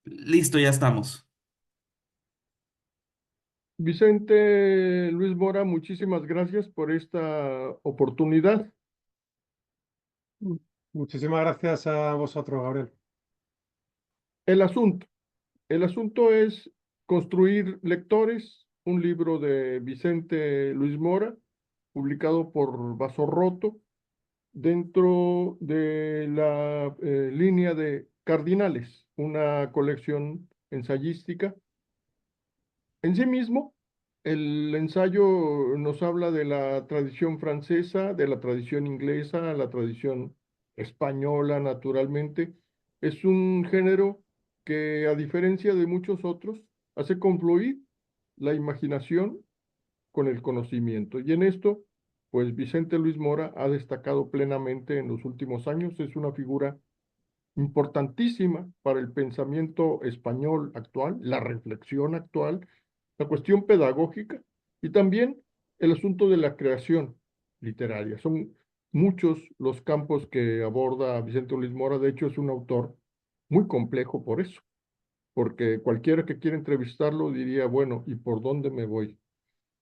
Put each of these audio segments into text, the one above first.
Listo, ya estamos. Vicente Luis Mora, muchísimas gracias por esta oportunidad. Mm. Muchísimas gracias a vosotros, Gabriel. El asunto, el asunto es construir lectores, un libro de Vicente Luis Mora, publicado por Vaso Roto, dentro de la línea de Cardinales, una colección ensayística. En sí mismo, el ensayo nos habla de la tradición francesa, de la tradición inglesa, la tradición española, naturalmente. Es un género que, a diferencia de muchos otros, hace confluir la imaginación con el conocimiento. Y en esto, pues Vicente Luis Mora ha destacado plenamente en los últimos años. Es una figura importantísima para el pensamiento español actual, la reflexión actual, la cuestión pedagógica y también el asunto de la creación literaria. Son muchos los campos que aborda Vicente Luis Mora. De hecho, es un autor muy complejo por eso, porque cualquiera que quiera entrevistarlo diría, bueno, ¿y por dónde me voy?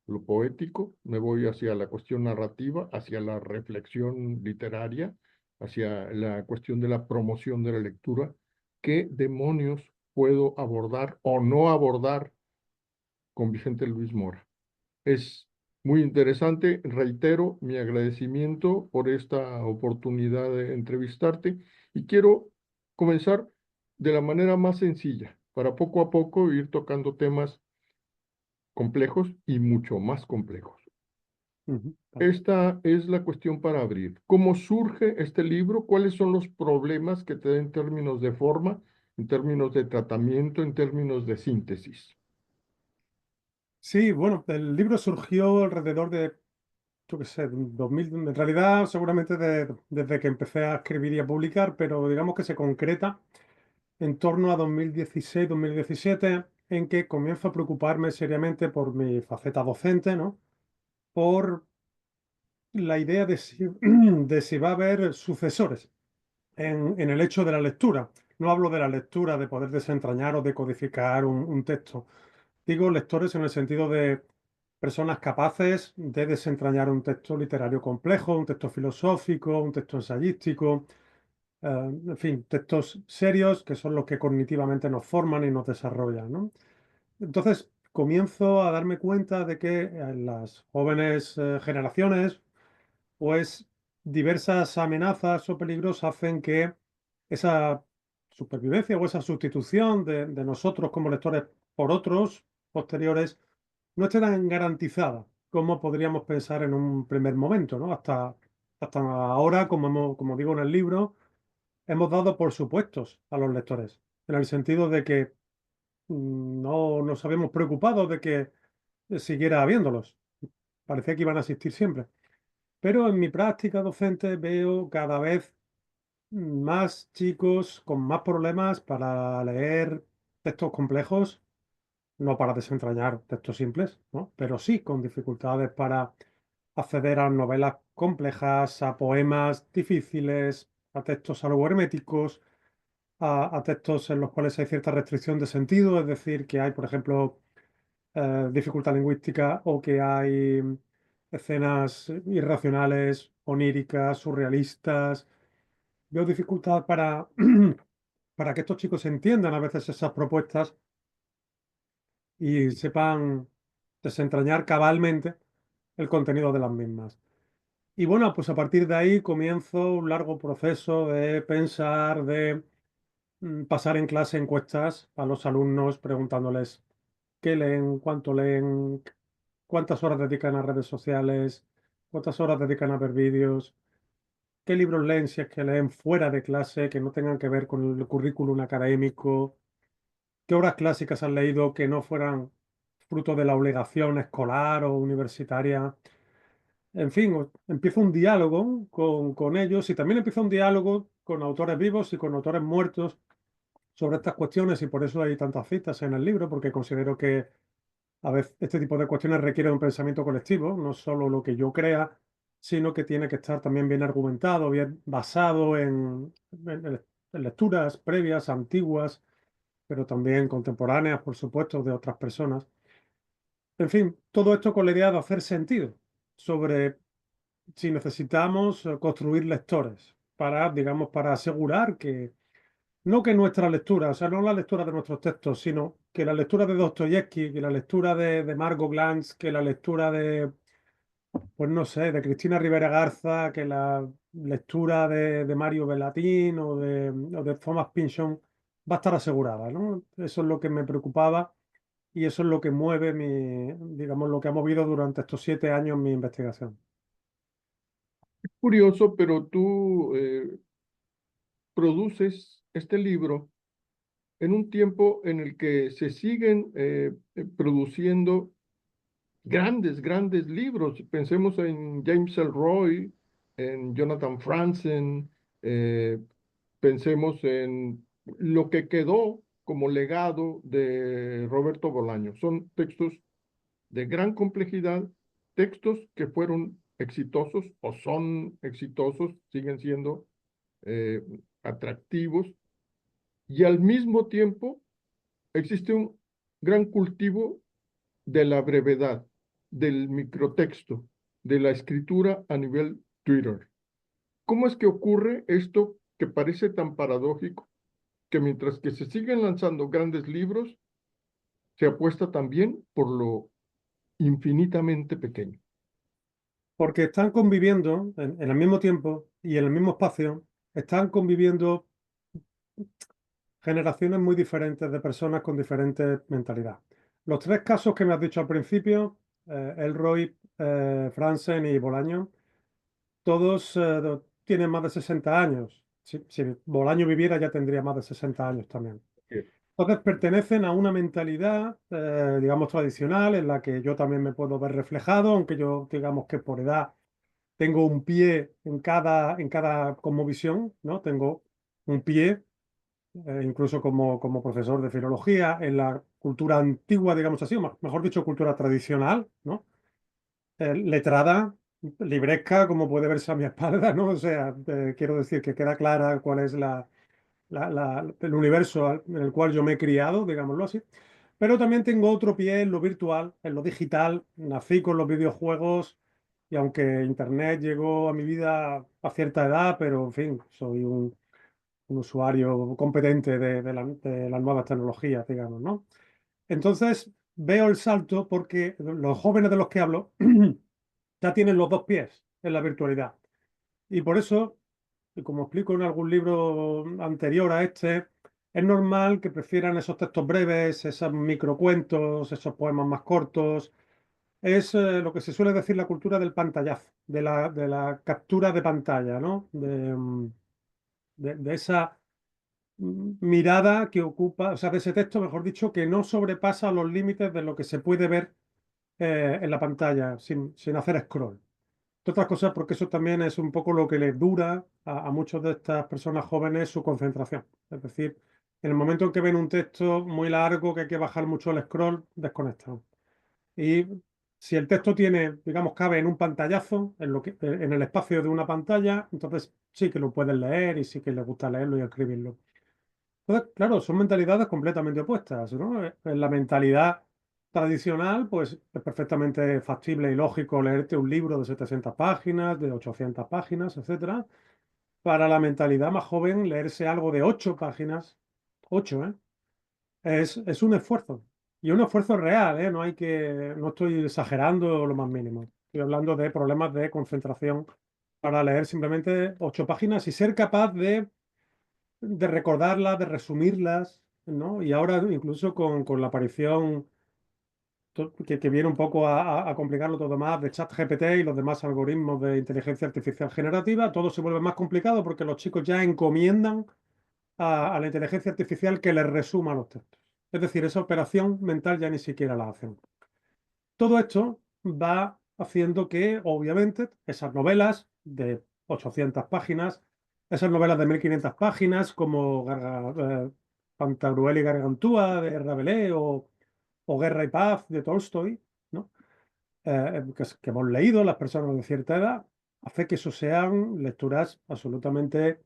Lo poético, me voy hacia la cuestión narrativa, hacia la reflexión literaria, hacia la cuestión de la promoción de la lectura. ¿Qué demonios puedo abordar o no abordar con Vicente Luis Mora? Es muy interesante. Reitero mi agradecimiento por esta oportunidad de entrevistarte y quiero comenzar de la manera más sencilla, para poco a poco ir tocando temas complejos y mucho más complejos. Ujú. Vale. Esta es la cuestión para abrir. ¿Cómo surge este libro? ¿Cuáles son los problemas que te da en términos de forma, en términos de tratamiento, en términos de síntesis? Sí, bueno, el libro surgió alrededor de, yo qué sé, 2000, en realidad seguramente desde que empecé a escribir y a publicar, pero digamos que se concreta en torno a 2016-2017, en que comienzo a preocuparme seriamente por mi faceta docente, ¿no? Por la idea de si, de si va a haber sucesores en el hecho de la lectura. No hablo de la lectura, de poder desentrañar o decodificar un texto. Digo lectores en el sentido de personas capaces de desentrañar un texto literario complejo, un texto filosófico, un texto ensayístico, en fin, textos serios que son los que cognitivamente nos forman y nos desarrollan, ¿no? Entonces, comienzo a darme cuenta de que en las jóvenes generaciones, pues diversas amenazas o peligros hacen que esa supervivencia o esa sustitución de nosotros como lectores por otros posteriores no esté tan garantizada como podríamos pensar en un primer momento, ¿no? Hasta ahora, como digo en el libro, hemos dado por supuestos a los lectores, en el sentido de que no nos habíamos preocupado de que siguiera habiéndolos. Parecía que iban a existir siempre. Pero en mi práctica docente veo cada vez más chicos con más problemas para leer textos complejos, no para desentrañar textos simples, ¿no? Pero sí con dificultades para acceder a novelas complejas, a poemas difíciles, a textos algo herméticos, a textos en los cuales hay cierta restricción de sentido, es decir, que hay, por ejemplo, dificultad lingüística o que hay escenas irracionales, oníricas, surrealistas. Veo dificultad para, para que estos chicos entiendan a veces esas propuestas y sepan desentrañar cabalmente el contenido de las mismas. Y bueno, pues a partir de ahí comienzo un largo proceso de pensar, de pasar en clase encuestas a los alumnos preguntándoles qué leen, cuánto leen, cuántas horas dedican a redes sociales, cuántas horas dedican a ver vídeos, qué libros leen si es que leen fuera de clase, que no tengan que ver con el currículum académico, qué obras clásicas han leído que no fueran fruto de la obligación escolar o universitaria. En fin, empiezo un diálogo con ellos y también empiezo un diálogo con autores vivos y con autores muertos sobre estas cuestiones y por eso hay tantas citas en el libro, porque considero que a veces este tipo de cuestiones requieren un pensamiento colectivo, no solo lo que yo crea, sino que tiene que estar también bien argumentado, bien basado en lecturas previas, antiguas, pero también contemporáneas, por supuesto, de otras personas. En fin, todo esto con la idea de hacer sentido sobre si necesitamos construir lectores para, digamos, para asegurar que, no que nuestra lectura, o sea, no la lectura de nuestros textos, sino que la lectura de Dostoyevsky, que la lectura de Margot Glantz, que la lectura de, pues no sé, de Cristina Rivera Garza, que la lectura de Mario Bellatín o de Thomas Pynchon va a estar asegurada, ¿no? Eso es lo que me preocupaba y eso es lo que mueve mi, digamos, lo que ha movido durante estos 7 años mi investigación. Curioso, pero tú produces este libro en un tiempo en el que se siguen produciendo grandes libros. Pensemos en James Ellroy, en Jonathan Franzen, eh, pensemos en lo que quedó como legado de Roberto Bolaño. Son textos de gran complejidad, textos que fueron exitosos o son exitosos, siguen siendo eh, atractivos, y al mismo tiempo existe un gran cultivo de la brevedad, del microtexto, de la escritura a nivel Twitter. ¿Cómo es que ocurre esto que parece tan paradójico, que mientras que se siguen lanzando grandes libros, se apuesta también por lo infinitamente pequeño? Porque están conviviendo en el mismo tiempo y en el mismo espacio, están conviviendo generaciones muy diferentes de personas con diferentes mentalidades. Los tres casos que me has dicho al principio, Elroy, Franzen y Bolaño, todos tienen más de 60 años. Si Bolaño viviera ya tendría más de 60 años también. Entonces pertenecen a una mentalidad, digamos, tradicional en la que yo también me puedo ver reflejado, aunque yo, digamos que por edad tengo un pie en cada cosmovisión, ¿no? Tengo un pie, incluso como profesor de filología, en la cultura antigua, digamos así, o mejor dicho, cultura tradicional, ¿no? Letrada, libresca, como puede verse a mi espalda, ¿no? O sea, quiero decir que queda clara cuál es el universo en el cual yo me he criado, digámoslo así. Pero también tengo otro pie en lo virtual, en lo digital. Nací con los videojuegos y aunque Internet llegó a mi vida a cierta edad, pero en fin, soy un usuario competente de las nuevas tecnologías, digamos, ¿no? Entonces veo el salto porque los jóvenes de los que hablo ya tienen los dos pies en la virtualidad. Y por eso, y como explico en algún libro anterior a este, es normal que prefieran esos textos breves, esos microcuentos, esos poemas más cortos. Es lo que se suele decir la cultura del pantallazo, de la captura de pantalla, ¿no? De esa mirada que ocupa, o sea, de ese texto, mejor dicho, que no sobrepasa los límites de lo que se puede ver en la pantalla sin hacer scroll. Entre otras cosas, porque eso también es un poco lo que les dura a muchas de estas personas jóvenes su concentración. Es decir, en el momento en que ven un texto muy largo, que hay que bajar mucho el scroll, desconectan. Y si el texto tiene, digamos, cabe en un pantallazo, en el espacio de una pantalla, entonces sí que lo pueden leer y sí que les gusta leerlo y escribirlo. Entonces, claro, son mentalidades completamente opuestas, ¿no? En la mentalidad tradicional, pues es perfectamente factible y lógico leerte un libro de 700 páginas, de 800 páginas, etcétera. Para la mentalidad más joven, leerse algo de 8 páginas, 8, ¿eh? Es un esfuerzo. Y un esfuerzo real, ¿eh? No estoy exagerando lo más mínimo. Estoy hablando de problemas de concentración para leer simplemente 8 páginas y ser capaz de recordarlas, de resumirlas, ¿no? Y ahora incluso con la aparición que viene un poco a complicarlo todo más de ChatGPT y los demás algoritmos de inteligencia artificial generativa, todo se vuelve más complicado porque los chicos ya encomiendan a la inteligencia artificial que les resuma los textos. Es decir, esa operación mental ya ni siquiera la hacen. Todo esto va haciendo que, obviamente, esas novelas de 800 páginas, esas novelas de 1500 páginas, como Pantagruel y Gargantúa de Rabelais o Guerra y Paz de Tolstoy, ¿no? Que hemos leído las personas de cierta edad, hace que eso sean lecturas absolutamente,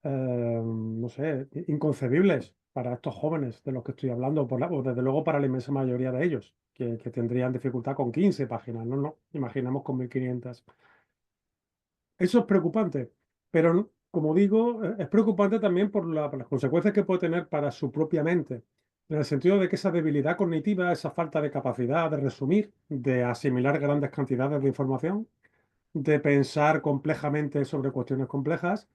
no sé, inconcebibles para estos jóvenes de los que estoy hablando, o desde luego para la inmensa mayoría de ellos, que tendrían dificultad con 15 páginas, no, no, imaginamos con 1500. Eso es preocupante, pero como digo, es preocupante también por las consecuencias que puede tener para su propia mente, en el sentido de que esa debilidad cognitiva, esa falta de capacidad de resumir, de asimilar grandes cantidades de información, de pensar complejamente sobre cuestiones complejas,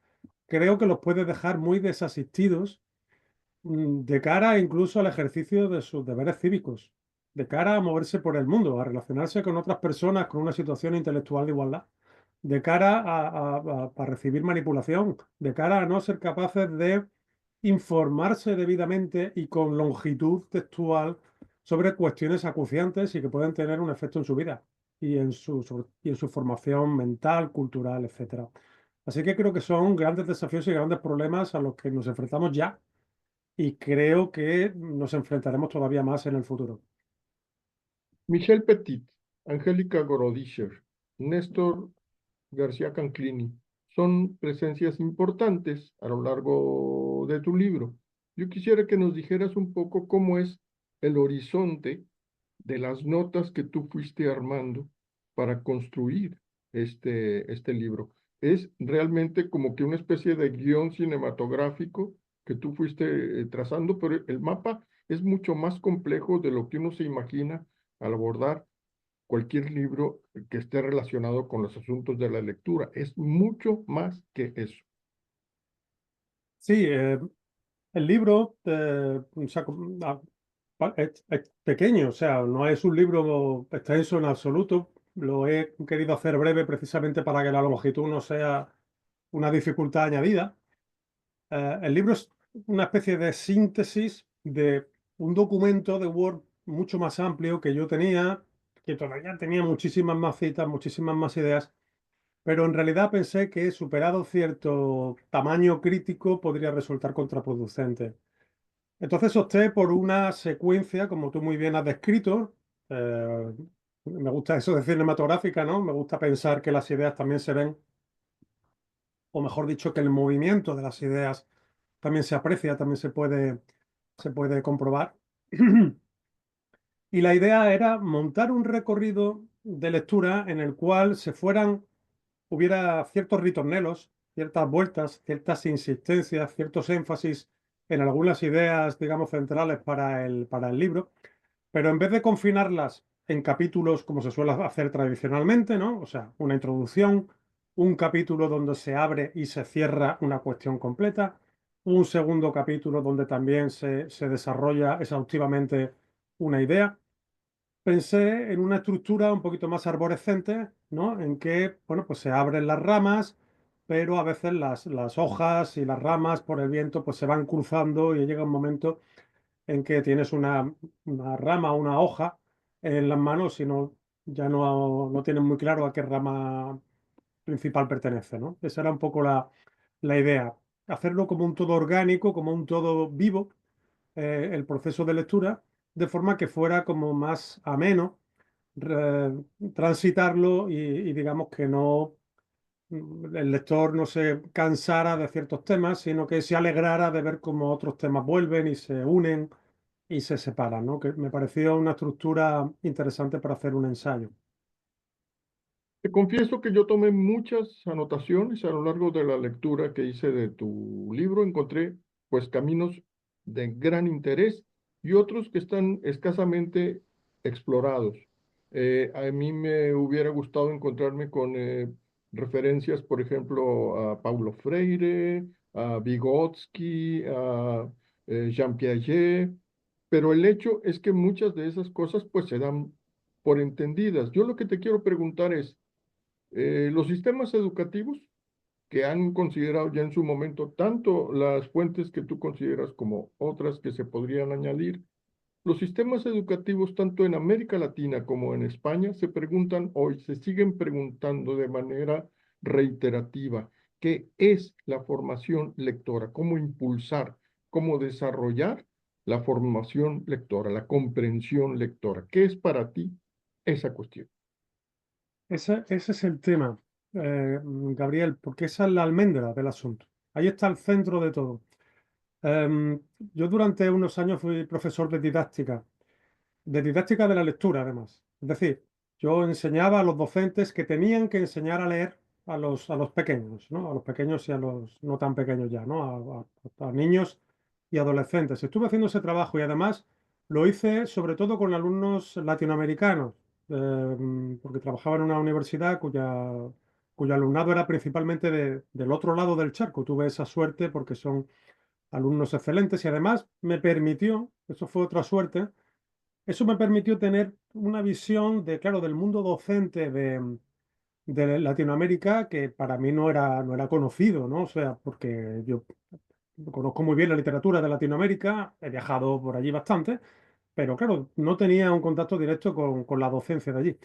creo que los puede dejar muy desasistidos de cara incluso al ejercicio de sus deberes cívicos, de cara a moverse por el mundo, a relacionarse con otras personas con una situación intelectual de igualdad, de cara a recibir manipulación, de cara a no ser capaces de informarse debidamente y con longitud textual sobre cuestiones acuciantes y que pueden tener un efecto en su vida y en su formación mental, cultural, etcétera. Así que creo que son grandes desafíos y grandes problemas a los que nos enfrentamos ya y creo que nos enfrentaremos todavía más en el futuro. Michel Petit, Angélica Gorodischer, Néstor García Canclini, son presencias importantes a lo largo de tu libro. Yo quisiera que nos dijeras un poco cómo es el horizonte de las notas que tú fuiste armando para construir este libro. Es realmente como que una especie de guión cinematográfico que tú fuiste trazando, pero el mapa es mucho más complejo de lo que uno se imagina al abordar cualquier libro que esté relacionado con los asuntos de la lectura. Es mucho más que eso. Sí, el libro o sea, es pequeño, o sea, no es un libro extenso en absoluto. Lo he querido hacer breve precisamente para que la longitud no sea una dificultad añadida. El libro es una especie de síntesis de un documento de Word mucho más amplio que yo tenía, que todavía tenía muchísimas más citas, muchísimas más ideas, pero en realidad pensé que superado cierto tamaño crítico podría resultar contraproducente. Entonces opté por una secuencia, como tú muy bien has descrito. Me gusta eso de cinematográfica, ¿no? Me gusta pensar que las ideas también se ven, o mejor dicho, que el movimiento de las ideas también se aprecia, también se puede comprobar. Y la idea era montar un recorrido de lectura en el cual hubiera ciertos ritornelos, ciertas vueltas, ciertas insistencias, ciertos énfasis en algunas ideas, digamos, centrales para el libro, pero en vez de confinarlas en capítulos como se suele hacer tradicionalmente, ¿no? O sea, una introducción, un capítulo donde se abre y se cierra una cuestión completa, un segundo capítulo donde también se desarrolla exhaustivamente una idea. Pensé en una estructura un poquito más arborescente, ¿no? En que, bueno, pues se abren las ramas, pero a veces las hojas y las ramas por el viento pues se van cruzando y llega un momento en que tienes una rama, una hoja en las manos y ya no tienes muy claro a qué rama principal pertenece, ¿no? Esa era un poco la idea, hacerlo como un todo orgánico, como un todo vivo, el proceso de lectura, de forma que fuera como más ameno transitarlo y digamos que el lector no se cansara de ciertos temas, sino que se alegrara de ver cómo otros temas vuelven y se unen y se separan, ¿no? Que me pareció una estructura interesante para hacer un ensayo. Te confieso que yo tomé muchas anotaciones a lo largo de la lectura que hice de tu libro. Encontré pues caminos de gran interés y otros que están escasamente explorados. A mí me hubiera gustado encontrarme con referencias, por ejemplo, a Paulo Freire, a Vygotsky, a Jean Piaget, pero el hecho es que muchas de esas cosas pues se dan por entendidas. Yo lo que te quiero preguntar es, los sistemas educativos que han considerado ya en su momento tanto las fuentes que tú consideras como otras que se podrían añadir, los sistemas educativos tanto en América Latina como en España se preguntan hoy, se siguen preguntando de manera reiterativa, ¿qué es la formación lectora? ¿Cómo impulsar, cómo desarrollar la formación lectora, la comprensión lectora? ¿Qué es para ti esa cuestión? Ese es el tema, Gabriel, porque esa es la almendra del asunto. Ahí está el centro de todo. Yo durante unos años fui profesor de didáctica de la lectura, además. Es decir, yo enseñaba a los docentes que tenían que enseñar a leer a los pequeños, ¿no? A los pequeños y a los no tan pequeños ya, ¿no? A niños y adolescentes. Estuve haciendo ese trabajo y además lo hice sobre todo con alumnos latinoamericanos, porque trabajaba en una universidad cuyo alumnado era principalmente del otro lado del charco. Tuve esa suerte porque son alumnos excelentes y además me permitió, eso fue otra suerte, eso me permitió tener una visión de, claro, del mundo docente de Latinoamérica que para mí no era conocido, ¿no? O sea, porque yo conozco muy bien la literatura de Latinoamérica, he viajado por allí bastante, pero claro, no tenía un contacto directo con la docencia de allí.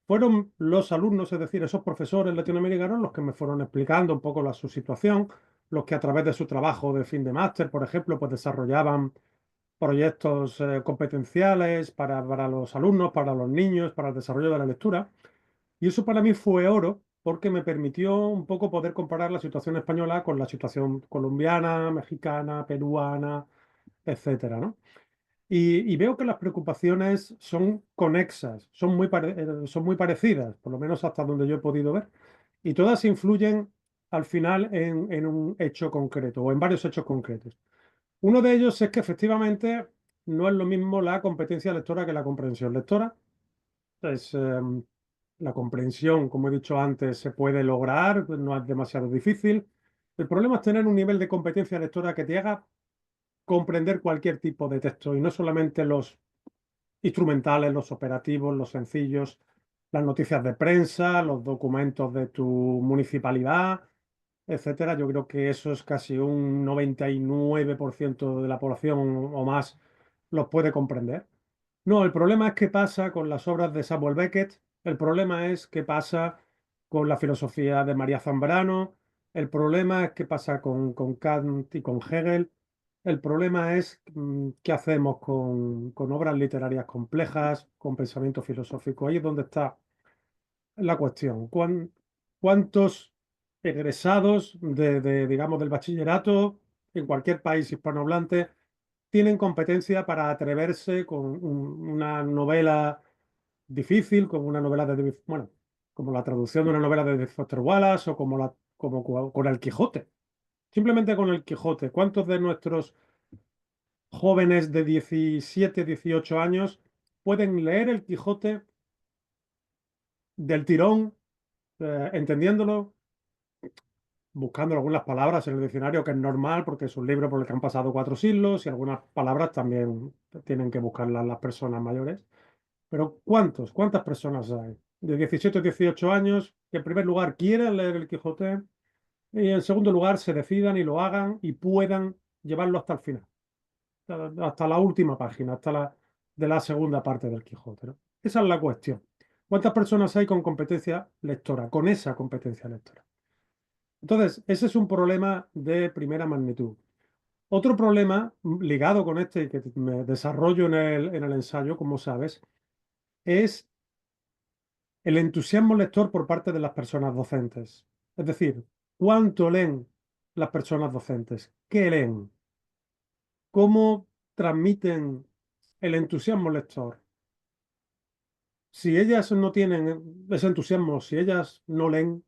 Fueron los alumnos, es decir, esos profesores latinoamericanos, los que me fueron explicando un poco su situación, los que a través de su trabajo de fin de máster, por ejemplo, pues desarrollaban proyectos competenciales para los alumnos, para los niños, para el desarrollo de la lectura. Y eso para mí fue oro porque me permitió un poco poder comparar la situación española con la situación colombiana, mexicana, peruana, etcétera, ¿no? Y veo que las preocupaciones son conexas, son muy parecidas, por lo menos hasta donde yo he podido ver, y todas influyen al final en un hecho concreto o en varios hechos concretos. Uno de ellos es que efectivamente no es lo mismo la competencia lectora que la comprensión lectora. Es, la comprensión, como he dicho antes, se puede lograr, no es demasiado difícil. El problema es tener un nivel de competencia lectora que te haga comprender cualquier tipo de texto y no solamente los instrumentales, los operativos, los sencillos, las noticias de prensa, los documentos de tu municipalidad, etcétera. Yo creo que eso es casi un 99% de la población o más los puede comprender. No, el problema es qué pasa con las obras de Samuel Beckett, el problema es qué pasa con la filosofía de María Zambrano, el problema es qué pasa con Kant y con Hegel, el problema es qué hacemos con obras literarias complejas, con pensamiento filosófico. Ahí es donde está la cuestión. ¿Cuántos egresados digamos, del bachillerato en cualquier país hispanohablante tienen competencia para atreverse con una novela difícil, como una novela bueno, como la traducción de una novela de David Foster Wallace o como con El Quijote? Simplemente con El Quijote. ¿Cuántos de nuestros jóvenes de 17, 18 años pueden leer El Quijote del tirón, entendiéndolo, buscando algunas palabras en el diccionario, que es normal porque es un libro por el que han pasado 4 siglos y algunas palabras también tienen que buscarlas las personas mayores? Pero ¿cuántas personas hay de 17 o 18 años que en primer lugar quieran leer El Quijote y en segundo lugar se decidan y lo hagan y puedan llevarlo hasta el final, hasta la última página, hasta de la segunda parte del Quijote, ¿no? Esa es la cuestión. ¿Cuántas personas hay con competencia lectora, con esa competencia lectora? Entonces, ese es un problema de primera magnitud. Otro problema ligado con este que me desarrollo en el ensayo, como sabes, es el entusiasmo lector por parte de las personas docentes. Es decir, ¿cuánto leen las personas docentes? ¿Qué leen? ¿Cómo transmiten el entusiasmo lector? Si ellas no tienen ese entusiasmo, si ellas no leen,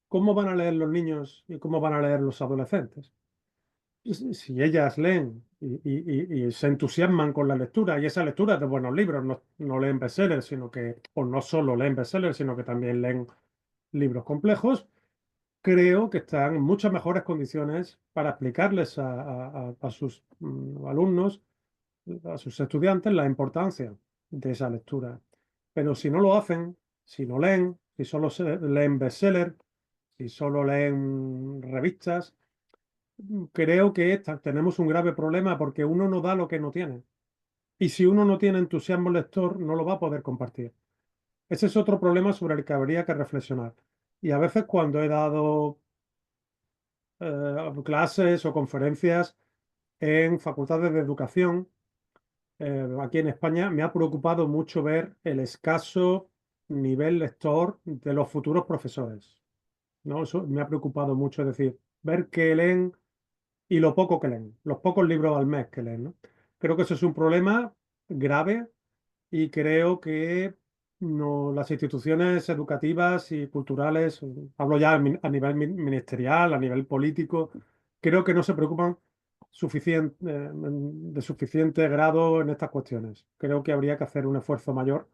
¿cómo van a leer los niños y cómo van a leer los adolescentes? Si ellas leen y se entusiasman con la lectura, y esa lectura es de buenos libros, no leen bestsellers, sino que, o no solo leen bestsellers, sino que también leen libros complejos, creo que están en muchas mejores condiciones para explicarles a sus alumnos, a sus estudiantes, la importancia de esa lectura. Pero si no lo hacen, si no leen, si solo leen bestsellers, si solo leen revistas, creo que tenemos un grave problema porque uno no da lo que no tiene. Y si uno no tiene entusiasmo lector, no lo va a poder compartir. Ese es otro problema sobre el que habría que reflexionar. Y a veces cuando he dado clases o conferencias en facultades de educación, aquí en España, me ha preocupado mucho ver el escaso nivel lector de los futuros profesores, ¿no? Eso me ha preocupado mucho, es decir, ver que leen y lo poco que leen, los pocos libros al mes que leen, ¿no? Creo que eso es un problema grave y creo que no, las instituciones educativas y culturales, hablo ya a nivel ministerial, a nivel político, creo que no se preocupan de suficiente grado en estas cuestiones. Creo que habría que hacer un esfuerzo mayor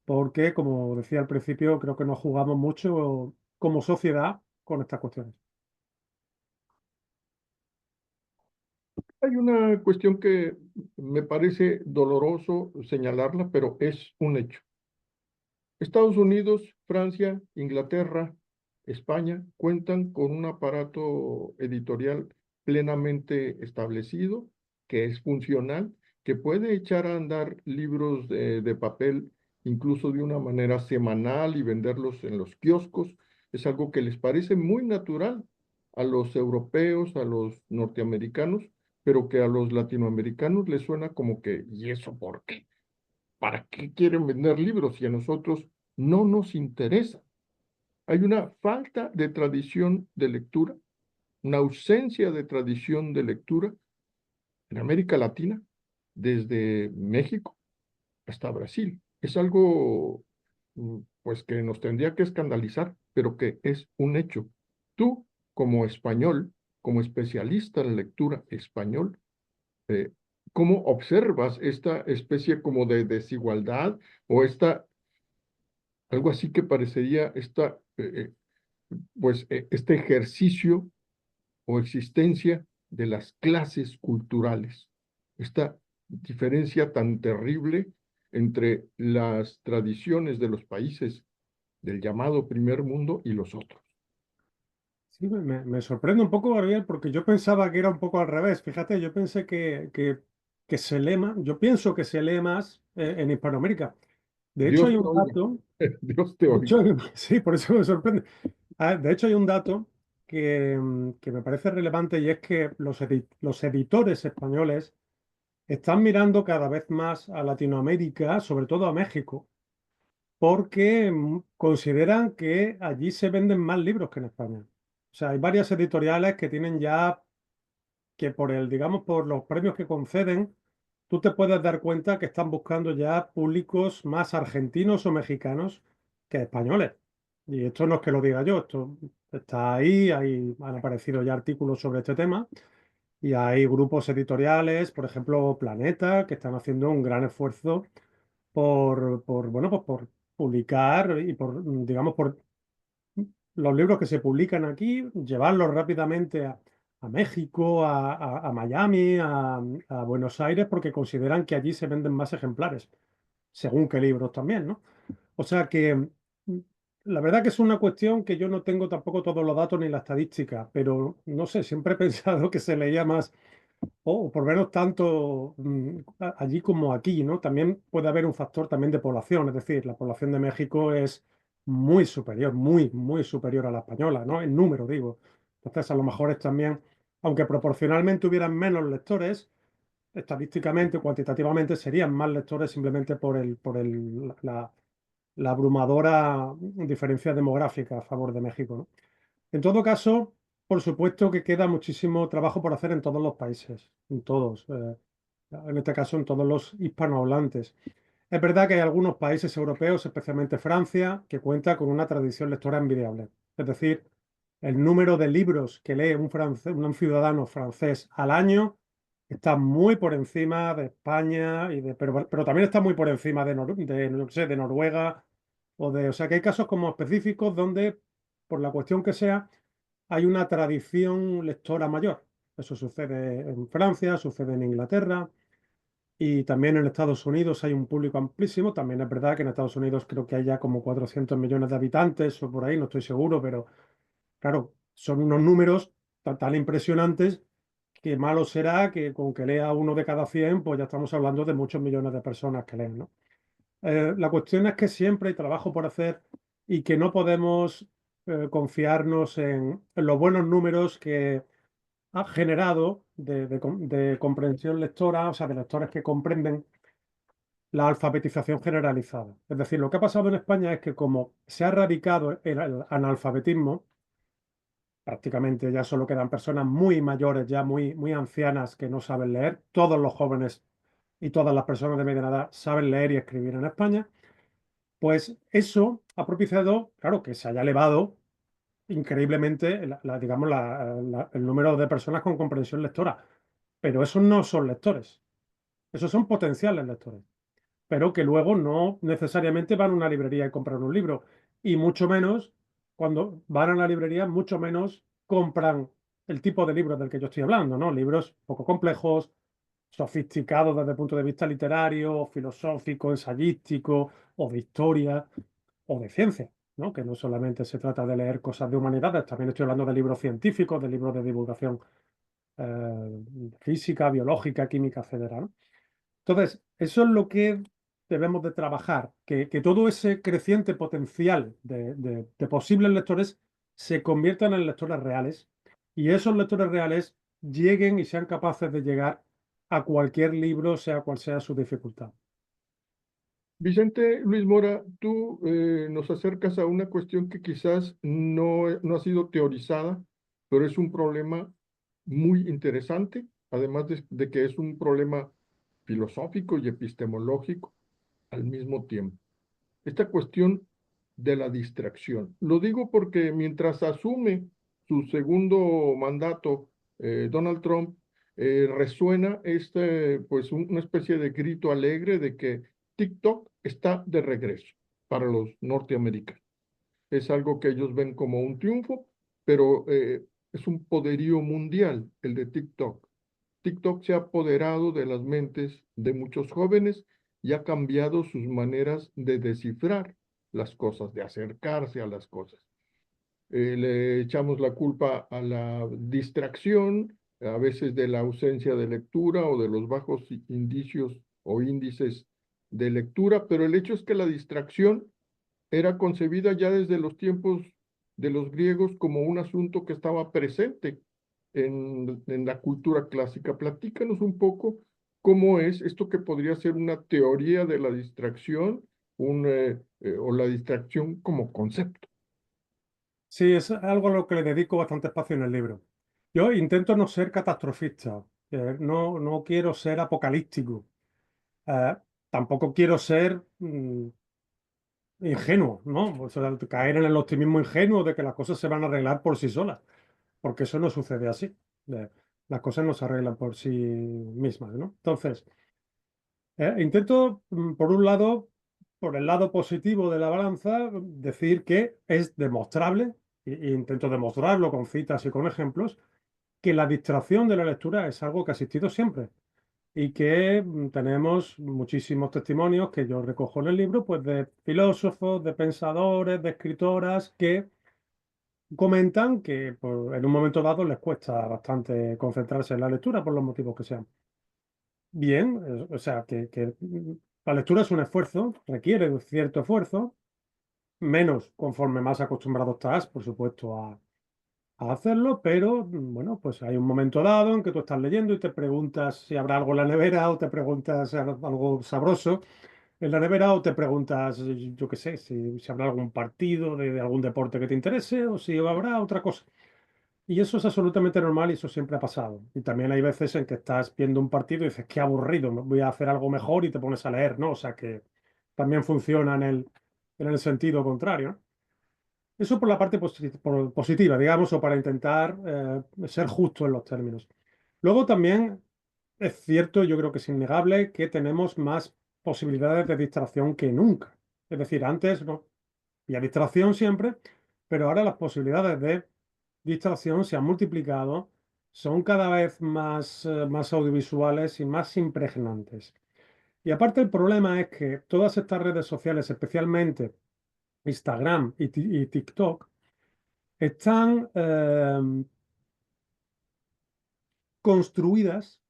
porque, como decía al principio, creo que nos jugamos mucho como sociedad con estas cuestiones. Hay una cuestión que me parece doloroso señalarla, pero es un hecho. Estados Unidos, Francia, Inglaterra, España cuentan con un aparato editorial plenamente establecido, que es funcional, que puede echar a andar libros de papel incluso de una manera semanal y venderlos en los kioscos. Es algo que les parece muy natural a los europeos, a los norteamericanos, pero que a los latinoamericanos les suena como que, ¿y eso por qué? ¿Para qué quieren vender libros si a nosotros no nos interesa? Hay una falta de tradición de lectura, una ausencia de tradición de lectura en América Latina, desde México hasta Brasil. Es algo, pues, que nos tendría que escandalizar, pero que es un hecho. Tú, como español, como especialista en lectura español, eh, ¿cómo observas esta especie como de desigualdad o esta algo así que parecería este ejercicio o existencia de las clases culturales, esta diferencia tan terrible entre las tradiciones de los países del llamado primer mundo y los otros. Sí, me sorprende un poco, Gabriel, porque yo pensaba que era un poco al revés. Fíjate, yo pensé que se lee más, yo pienso que se lee más en Hispanoamérica. De hecho, Dios hay te un oiga, dato, Dios te de hecho, oiga. sí, por eso me sorprende. De hecho, hay un dato que me parece relevante y es que los editores españoles están mirando cada vez más a Latinoamérica, sobre todo a México, porque consideran que allí se venden más libros que en España. O sea, hay varias editoriales que tienen ya que por el, digamos, por los premios que conceden, tú te puedes dar cuenta que están buscando ya públicos más argentinos o mexicanos que españoles. Y esto no es que lo diga yo, esto está ahí, han aparecido ya artículos sobre este tema y hay grupos editoriales, por ejemplo, Planeta, que están haciendo un gran esfuerzo bueno, pues por publicar y por, digamos, por los libros que se publican aquí, llevarlos rápidamente a México, a Miami, a Buenos Aires, porque consideran que allí se venden más ejemplares, según qué libros también, ¿no? O sea que la verdad que es una cuestión que yo no tengo tampoco todos los datos ni la estadística, pero no sé, siempre he pensado que se leía más o por menos tanto allí como aquí, ¿no? También puede haber un factor también de población, es decir, la población de México es muy superior, muy superior a la española, ¿no? En número, digo. Entonces, a lo mejor es también, aunque proporcionalmente hubieran menos lectores, estadísticamente, cuantitativamente serían más lectores simplemente la abrumadora diferencia demográfica a favor de México, ¿no? En todo caso, por supuesto que queda muchísimo trabajo por hacer en todos los países, en todos, en este caso en todos los hispanohablantes. Es verdad que hay algunos países europeos, especialmente Francia, que cuenta con una tradición lectora envidiable. Es decir, el número de libros que lee un ciudadano francés al año está muy por encima de España, pero también está muy por encima no sé, de Noruega o sea que hay casos como específicos donde, por la cuestión que sea, hay una tradición lectora mayor. Eso sucede en Francia, sucede en Inglaterra y también en Estados Unidos hay un público amplísimo. También es verdad que en Estados Unidos creo que hay ya como 400 millones de habitantes o por ahí, no estoy seguro, pero claro, son unos números tan impresionantes que malo será que con que lea uno de cada 100, pues ya estamos hablando de muchos millones de personas que leen, ¿no? La cuestión es que siempre hay trabajo por hacer y que no podemos confiarnos en los buenos números que ha generado de comprensión lectora, o sea, de lectores que comprenden la alfabetización generalizada. Es decir, lo que ha pasado en España es que como se ha erradicado el analfabetismo, prácticamente ya solo quedan personas muy mayores, ya muy ancianas que no saben leer. Todos los jóvenes y todas las personas de mediana edad saben leer y escribir en España. Pues eso ha propiciado, claro, que se haya elevado increíblemente digamos, el número de personas con comprensión lectora. Pero esos no son lectores, esos son potenciales lectores, pero que luego no necesariamente van a una librería y compran un libro. Y mucho menos, cuando van a la librería, mucho menos compran el tipo de libros del que yo estoy hablando, ¿no? Libros poco complejos, sofisticados desde el punto de vista literario, filosófico, ensayístico, o de historia, o de ciencia, ¿no? Que no solamente se trata de leer cosas de humanidades, también estoy hablando de libros científicos, de libros de divulgación física, biológica, química, etcétera, ¿no? Entonces, eso es lo que debemos de trabajar, que todo ese creciente potencial de posibles lectores se conviertan en lectores reales y esos lectores reales lleguen y sean capaces de llegar a cualquier libro, sea cual sea su dificultad. Vicente Luis Mora, tú nos acercas a una cuestión que quizás no ha sido teorizada, pero es un problema muy interesante, además de que es un problema filosófico y epistemológico al mismo tiempo. Esta cuestión de la distracción. Lo digo porque mientras asume su segundo mandato, Donald Trump, resuena pues una especie de grito alegre de que TikTok está de regreso para los norteamericanos. Es algo que ellos ven como un triunfo, pero es un poderío mundial el de TikTok. TikTok se ha apoderado de las mentes de muchos jóvenes y ha cambiado sus maneras de descifrar las cosas, de acercarse a las cosas. Le echamos la culpa a la distracción, a veces de la ausencia de lectura o de los bajos indicios o índices de lectura, pero el hecho es que la distracción era concebida ya desde los tiempos de los griegos como un asunto que estaba presente en la cultura clásica. Platícanos un poco cómo es esto que podría ser una teoría de la distracción o la distracción como concepto. Sí, es algo a lo que le dedico bastante espacio en el libro. Yo intento no ser catastrofista, no quiero ser apocalíptico, eh, tampoco quiero ser ingenuo, ¿no? O sea, caer en el optimismo ingenuo de que las cosas se van a arreglar por sí solas, porque eso no sucede así. Las cosas no se arreglan por sí mismas, ¿no? Entonces, intento, por un lado, por el lado positivo de la balanza, decir que es demostrable, e intento demostrarlo con citas y con ejemplos, que la distracción de la lectura es algo que ha existido siempre y que tenemos muchísimos testimonios que yo recojo en el libro, pues de filósofos, de pensadores, de escritoras que comentan que pues, en un momento dado les cuesta bastante concentrarse en la lectura por los motivos que sean. Bien, o sea, la lectura es un esfuerzo, requiere un cierto esfuerzo, menos conforme más acostumbrado estás, por supuesto, a hacerlo, pero bueno, pues hay un momento dado en que tú estás leyendo y te preguntas si habrá algo en la nevera o te preguntas algo sabroso en la nevera o te preguntas, yo qué sé, si habrá algún partido de algún deporte que te interese o si habrá otra cosa. Y eso es absolutamente normal y eso siempre ha pasado. Y también hay veces en que estás viendo un partido y dices, qué aburrido, voy a hacer algo mejor y te pones a leer, ¿no? O sea que también funciona en el sentido contrario, ¿no? Eso por la parte positiva, digamos, o para intentar ser justo en los términos. Luego también es cierto, yo creo que es innegable, que tenemos más posibilidades de distracción que nunca. Es decir, antes no había distracción siempre, pero ahora las posibilidades de distracción se han multiplicado, son cada vez más audiovisuales y más impregnantes. Y aparte el problema es que todas estas redes sociales, especialmente Instagram y TikTok, están construidas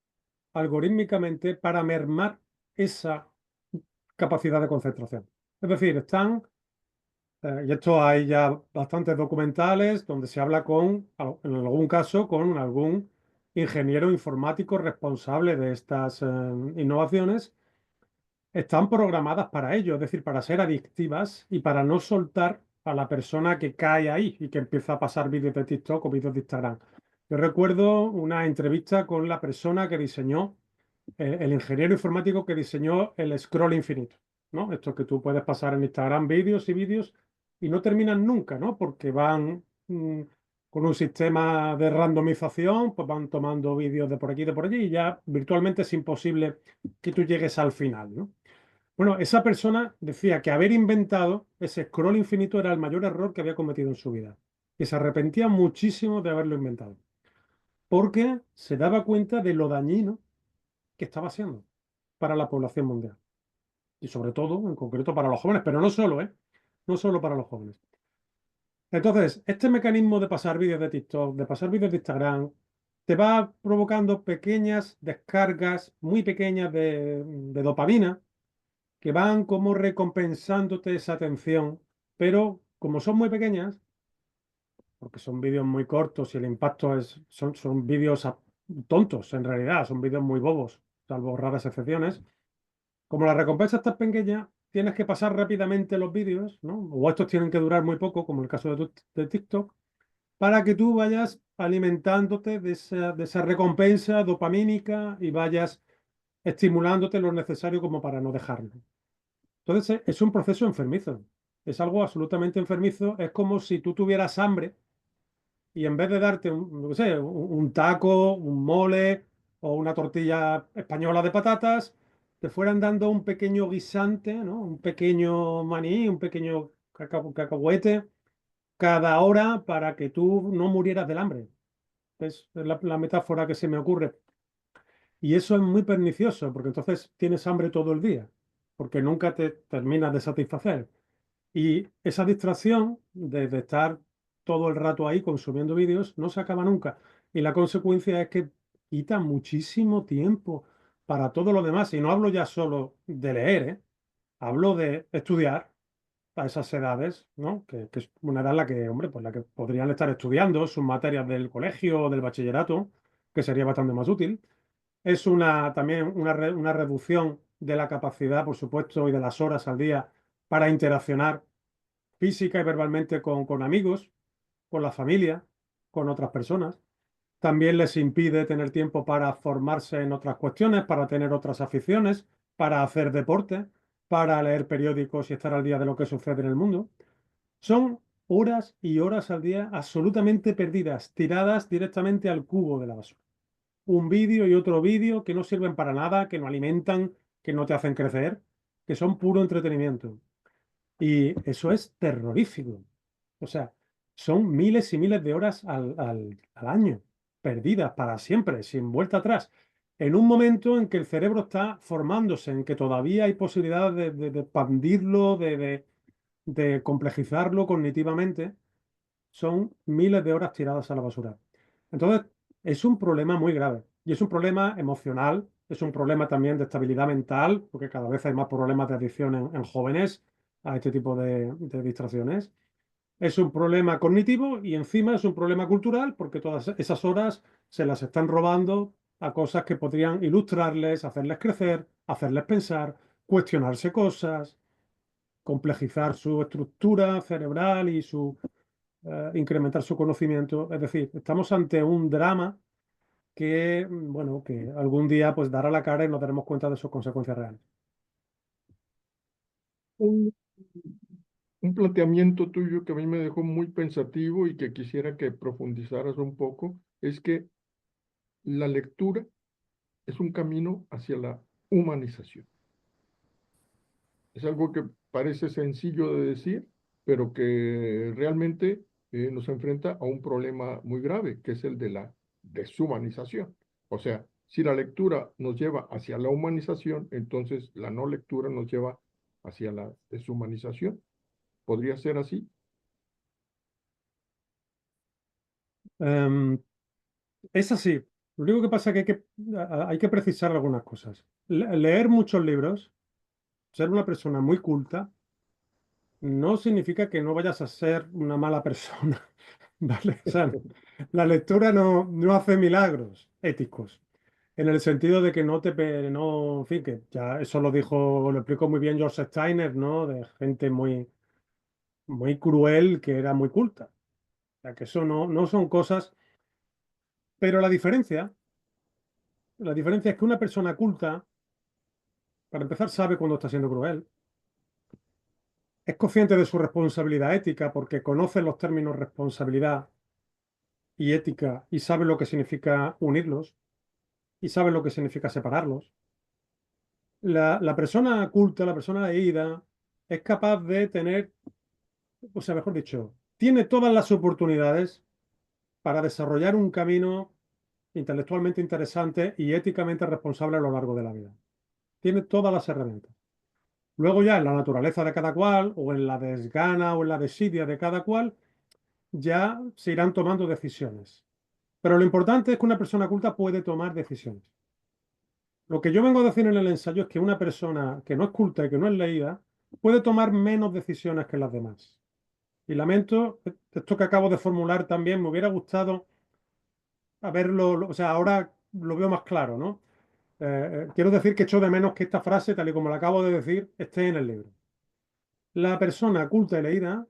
algorítmicamente para mermar esa capacidad de concentración. Es decir, y esto hay ya bastantes documentales donde se habla en algún caso, con algún ingeniero informático responsable de estas innovaciones, están programadas para ello, es decir, para ser adictivas y para no soltar a la persona que cae ahí y que empieza a pasar vídeos de TikTok o vídeos de Instagram. Yo recuerdo una entrevista con la persona que diseñó, el ingeniero informático que diseñó el scroll infinito, ¿no? Esto que tú puedes pasar en Instagram vídeos y vídeos y no terminan nunca, ¿no? Porque van con un sistema de randomización, pues van tomando vídeos de por aquí y de por allí y ya virtualmente es imposible que tú llegues al final, ¿no? Bueno, esa persona decía que haber inventado ese scroll infinito era el mayor error que había cometido en su vida. Y se arrepentía muchísimo de haberlo inventado. Porque se daba cuenta de lo dañino que estaba siendo para la población mundial. Y sobre todo, en concreto, para los jóvenes, pero no solo, ¿eh? No solo para los jóvenes. Entonces, este mecanismo de pasar vídeos de TikTok, de pasar vídeos de Instagram, te va provocando pequeñas descargas, muy pequeñas de dopamina, que van como recompensándote esa atención, pero como son muy pequeñas, porque son vídeos muy cortos y el impacto son vídeos tontos en realidad, son vídeos muy bobos, salvo raras excepciones. Como la recompensa es tan pequeña, tienes que pasar rápidamente los vídeos, ¿no? O estos tienen que durar muy poco, como el caso de TikTok, para que tú vayas alimentándote de esa recompensa dopamínica y vayas estimulándote lo necesario como para no dejarlo. Entonces, es un proceso enfermizo. Es algo absolutamente enfermizo. Es como si tú tuvieras hambre y en vez de darte no sé, un taco, un mole o una tortilla española de patatas, te fueran dando un pequeño guisante, ¿no? Un pequeño maní, un pequeño cacahuete cada hora para que tú no murieras del hambre. Es la metáfora que se me ocurre. Y eso es muy pernicioso, porque entonces tienes hambre todo el día, porque nunca te terminas de satisfacer. Y esa distracción de estar todo el rato ahí consumiendo vídeos no se acaba nunca. Y la consecuencia es que quita muchísimo tiempo para todo lo demás. Y no hablo ya solo de leer, ¿eh? Hablo de estudiar a esas edades, ¿no? Que es una edad en la que, hombre, pues la que podrían estar estudiando sus materias del colegio o del bachillerato, que sería bastante más útil. Es también una reducción de la capacidad, por supuesto, y de las horas al día para interaccionar física y verbalmente con amigos, con la familia, con otras personas. También les impide tener tiempo para formarse en otras cuestiones, para tener otras aficiones, para hacer deporte, para leer periódicos y estar al día de lo que sucede en el mundo. Son horas y horas al día absolutamente perdidas, tiradas directamente al cubo de la basura. Un vídeo y otro vídeo que no sirven para nada, que no alimentan, que no te hacen crecer, que son puro entretenimiento. Y eso es terrorífico. O sea, son miles y miles de horas al año, perdidas para siempre, sin vuelta atrás. En un momento en que el cerebro está formándose, en que todavía hay posibilidad de expandirlo, de complejizarlo cognitivamente, son miles de horas tiradas a la basura. Entonces, es un problema muy grave. Y es un problema emocional, es un problema también de estabilidad mental, porque cada vez hay más problemas de adicción en jóvenes a este tipo de distracciones. Es un problema cognitivo y encima es un problema cultural, porque todas esas horas se las están robando a cosas que podrían ilustrarles, hacerles crecer, hacerles pensar, cuestionarse cosas, complejizar su estructura cerebral y incrementar su conocimiento. Es decir, estamos ante un drama que, bueno, que algún día pues dará la cara y nos daremos cuenta de sus consecuencias reales. Un, un planteamiento tuyo que a mí me dejó muy pensativo y que quisiera que profundizaras un poco es que la lectura es un camino hacia la humanización. Es algo que parece sencillo de decir, pero que realmente nos enfrenta a un problema muy grave, que es el de la deshumanización. O sea, si la lectura nos lleva hacia la humanización, entonces la no lectura nos lleva hacia la deshumanización. ¿Podría ser así? Em, es así. Lo único que pasa es que hay que precisar algunas cosas. Leer muchos libros, ser una persona muy culta, no significa que no vayas a ser una mala persona, ¿vale? O sea, la lectura no hace milagros éticos, en el sentido de que no, en fin, que ya eso lo explicó muy bien George Steiner, ¿no? De gente muy, muy cruel que era muy culta. O sea, que eso no son cosas, pero la diferencia es que una persona culta, para empezar, sabe cuando está siendo cruel, es consciente de su responsabilidad ética porque conoce los términos responsabilidad y ética y sabe lo que significa unirlos y sabe lo que significa separarlos. La persona culta, la persona leída, es capaz de tener, o sea, mejor dicho, tiene todas las oportunidades para desarrollar un camino intelectualmente interesante y éticamente responsable a lo largo de la vida. Tiene todas las herramientas. Luego ya en la naturaleza de cada cual, o en la desgana o en la desidia de cada cual, ya se irán tomando decisiones. Pero lo importante es que una persona culta puede tomar decisiones. Lo que yo vengo a decir en el ensayo es que una persona que no es culta y que no es leída puede tomar menos decisiones que las demás. Y lamento, esto que acabo de formular también, me hubiera gustado haberlo, o sea, ahora lo veo más claro, ¿no? Quiero decir que echo de menos que esta frase, tal y como la acabo de decir, esté en el libro. La persona culta y leída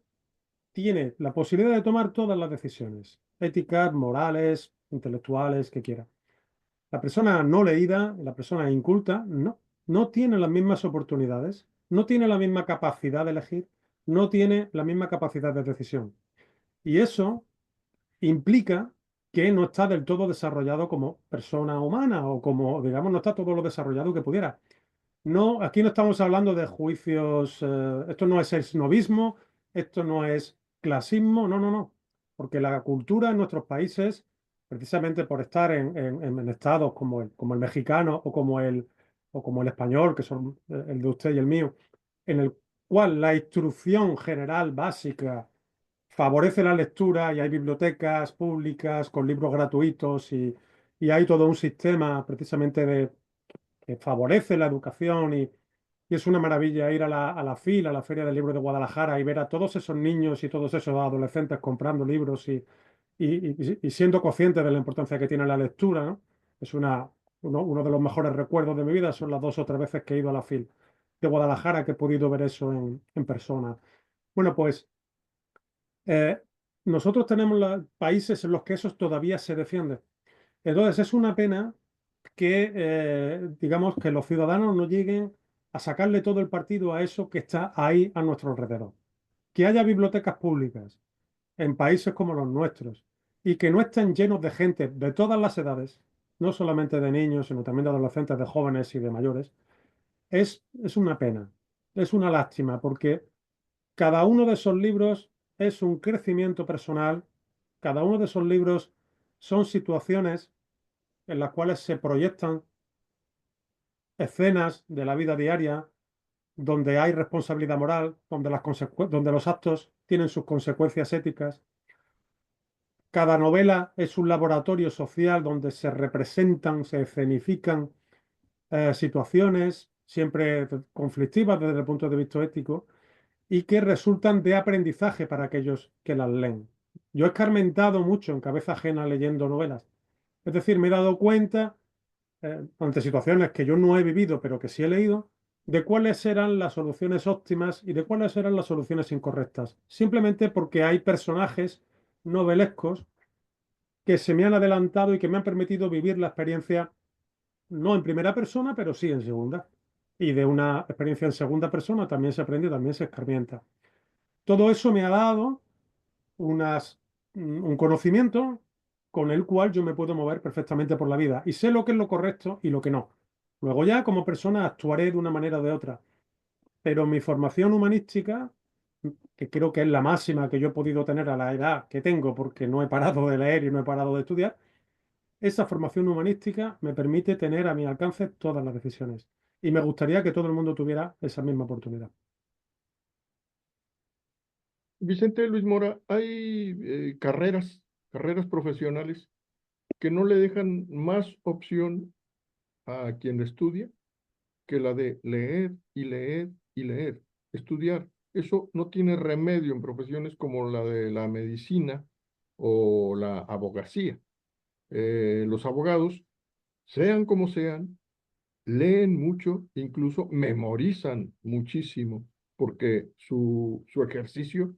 tiene la posibilidad de tomar todas las decisiones, éticas, morales, intelectuales, que quiera. La persona no leída, la persona inculta, no tiene las mismas oportunidades, no tiene la misma capacidad de elegir, no tiene la misma capacidad de decisión. Y eso implica que no está del todo desarrollado como persona humana o como, digamos, no está todo lo desarrollado que pudiera. No, aquí no estamos hablando de juicios, esto no es esnovismo, esto no es clasismo, no, porque la cultura en nuestros países, precisamente por estar en estados como el mexicano o como el español, que son el de usted y el mío, en el cual la instrucción general básica favorece la lectura y hay bibliotecas públicas con libros gratuitos y hay todo un sistema precisamente que favorece la educación y es una maravilla ir a la FIL, a la Feria del Libro de Guadalajara, y ver a todos esos niños y todos esos adolescentes comprando libros y siendo conscientes de la importancia que tiene la lectura, ¿no? Es uno de los mejores recuerdos de mi vida, son las 2 o 3 veces que he ido a la FIL de Guadalajara que he podido ver eso en persona. Bueno, pues eh, nosotros tenemos países en los que eso todavía se defiende. Entonces es una pena que, digamos, que los ciudadanos no lleguen a sacarle todo el partido a eso que está ahí a nuestro alrededor. Que haya bibliotecas públicas en países como los nuestros y que no estén llenos de gente de todas las edades, no solamente de niños, sino también de adolescentes, de jóvenes y de mayores, es una pena, es una lástima, porque cada uno de esos libros es un crecimiento personal, cada uno de esos libros son situaciones en las cuales se proyectan escenas de la vida diaria donde hay responsabilidad moral, donde los actos tienen sus consecuencias éticas. Cada novela es un laboratorio social donde se representan, se escenifican situaciones siempre conflictivas desde el punto de vista ético y que resultan de aprendizaje para aquellos que las leen. Yo he escarmentado mucho en cabeza ajena leyendo novelas. Es decir, me he dado cuenta ante situaciones que yo no he vivido, pero que sí he leído, de cuáles eran las soluciones óptimas y de cuáles eran las soluciones incorrectas. Simplemente porque hay personajes novelescos que se me han adelantado y que me han permitido vivir la experiencia no en primera persona, pero sí en segunda. Y de una experiencia en segunda persona también se aprende, también se escarmienta. Todo eso me ha dado un conocimiento con el cual yo me puedo mover perfectamente por la vida y sé lo que es lo correcto y lo que no. Luego ya como persona actuaré de una manera o de otra, pero mi formación humanística, que creo que es la máxima que yo he podido tener a la edad que tengo porque no he parado de leer y no he parado de estudiar, esa formación humanística me permite tener a mi alcance todas las decisiones. Y me gustaría que todo el mundo tuviera esa misma oportunidad. Vicente Luis Mora, hay carreras profesionales que no le dejan más opción a quien estudia que la de leer y leer y leer, estudiar. Eso no tiene remedio en profesiones como la de la medicina o la abogacía. Los abogados, sean como sean, leen mucho, incluso memorizan muchísimo, porque su ejercicio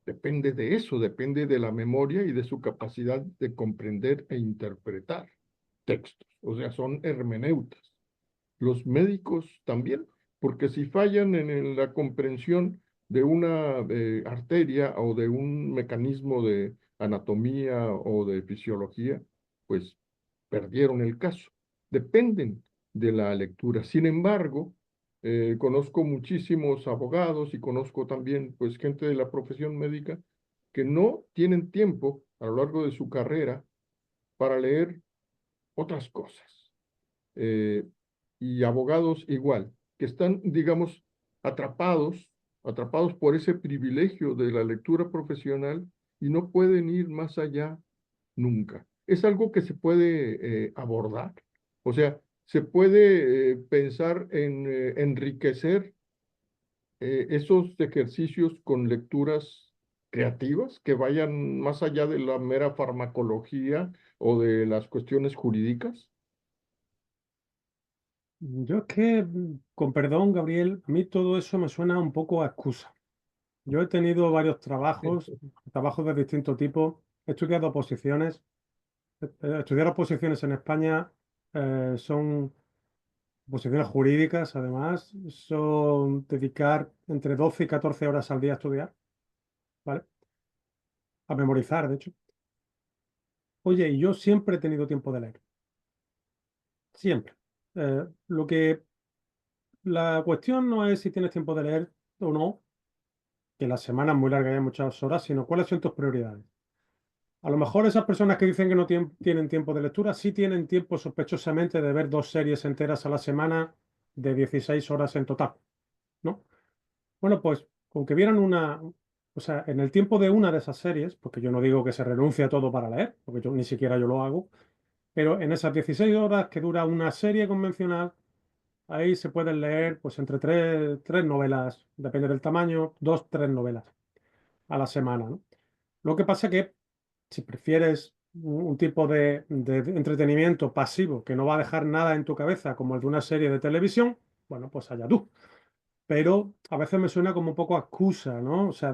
Depende de eso, depende de la memoria y de su capacidad de comprender e interpretar textos. O sea, son hermeneutas. Los médicos también, porque si fallan en la comprensión de una arteria o de un mecanismo de anatomía o de fisiología, pues perdieron el caso. Dependen de la lectura. Sin embargo, conozco muchísimos abogados y conozco también pues gente de la profesión médica que no tienen tiempo a lo largo de su carrera para leer otras cosas. Eh, y abogados igual, que están, digamos, atrapados, atrapados por ese privilegio de la lectura profesional y no pueden ir más allá nunca. Es algo que se puede abordar. O sea, se puede pensar en enriquecer esos ejercicios con lecturas creativas que vayan más allá de la mera farmacología o de las cuestiones jurídicas. Yo es que, con perdón, Gabriel, a mí todo eso me suena un poco a excusa. Yo he tenido varios trabajos, trabajos de distinto tipo, he estudiado oposiciones. Estudiar oposiciones en España son oposiciones jurídicas, además, son dedicar entre 12 y 14 horas al día a estudiar, ¿vale? A memorizar, de hecho. Oye, y yo siempre he tenido tiempo de leer, siempre. Lo que la cuestión no es si tienes tiempo de leer o no, que la semana es muy larga y hay muchas horas, sino cuáles son tus prioridades. A lo mejor esas personas que dicen que no tienen tiempo de lectura, sí tienen tiempo sospechosamente de ver 2 series enteras a la semana de 16 horas en total, ¿no? Bueno, pues con que vieran o sea, en el tiempo de una de esas series, porque yo no digo que se renuncie a todo para leer, porque yo ni siquiera yo lo hago, pero en esas 16 horas que dura una serie convencional, ahí se pueden leer pues entre tres novelas, depende del tamaño, dos, tres novelas a la semana, ¿no? Lo que pasa que si prefieres un tipo de entretenimiento pasivo que no va a dejar nada en tu cabeza como el de una serie de televisión, bueno, pues allá tú. Pero a veces me suena como un poco a excusa, ¿no? O sea,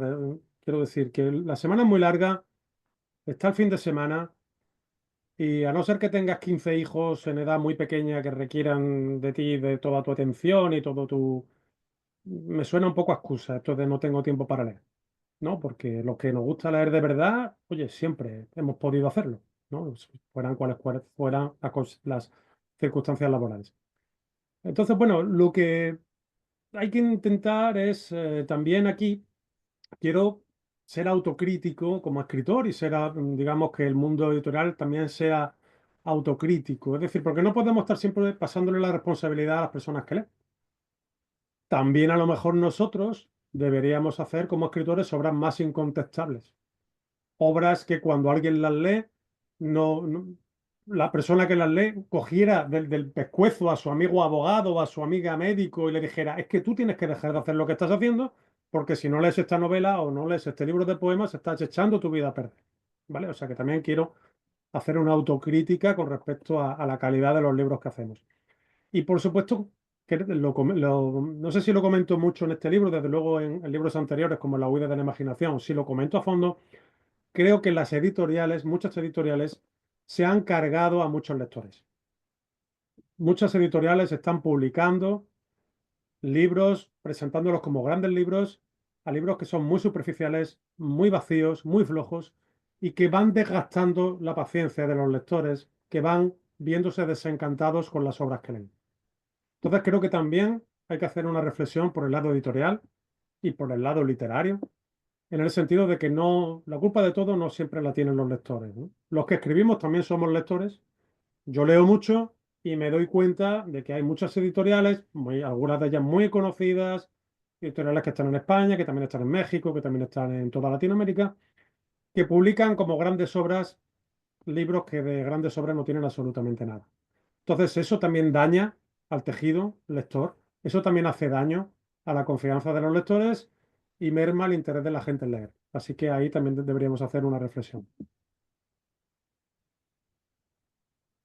quiero decir que la semana es muy larga, está el fin de semana y a no ser que tengas 15 hijos en edad muy pequeña que requieran de ti de toda tu atención y todo tu... Me suena un poco a excusa esto de no tengo tiempo para leer. ¿No? Porque los que nos gusta leer de verdad, oye, siempre hemos podido hacerlo, ¿no? Fueran cuales fueran las circunstancias laborales. Entonces, bueno, lo que hay que intentar es también aquí, quiero ser autocrítico como escritor y ser, digamos, que el mundo editorial también sea autocrítico. Es decir, porque no podemos estar siempre pasándole la responsabilidad a las personas que leen. También a lo mejor nosotros deberíamos hacer como escritores obras más incontestables, obras que cuando alguien las lee, la persona que las lee cogiera del pescuezo a su amigo abogado o a su amiga médico y le dijera, es que tú tienes que dejar de hacer lo que estás haciendo, porque si no lees esta novela o no lees este libro de poemas, estás echando tu vida a perder. ¿Vale? O sea que también quiero hacer una autocrítica con respecto a la calidad de los libros que hacemos. Y por supuesto, que no sé si lo comento mucho en este libro, desde luego en libros anteriores como La huida de la imaginación, si lo comento a fondo, creo que las editoriales, muchas editoriales, se han cargado a muchos lectores. Muchas editoriales están publicando libros, presentándolos como grandes libros, a libros que son muy superficiales, muy vacíos, muy flojos y que van desgastando la paciencia de los lectores, que van viéndose desencantados con las obras que leen. Entonces creo que también hay que hacer una reflexión por el lado editorial y por el lado literario, en el sentido de que no, la culpa de todo no siempre la tienen los lectores, ¿no? Los que escribimos también somos lectores. Yo leo mucho y me doy cuenta de que hay muchas editoriales, algunas de ellas muy conocidas, editoriales que están en España, que también están en México, que también están en toda Latinoamérica, que publican como grandes obras libros que de grandes obras no tienen absolutamente nada. Entonces, eso también daña al tejido lector, eso también hace daño a la confianza de los lectores y merma el interés de la gente en leer. Así que ahí también deberíamos hacer una reflexión.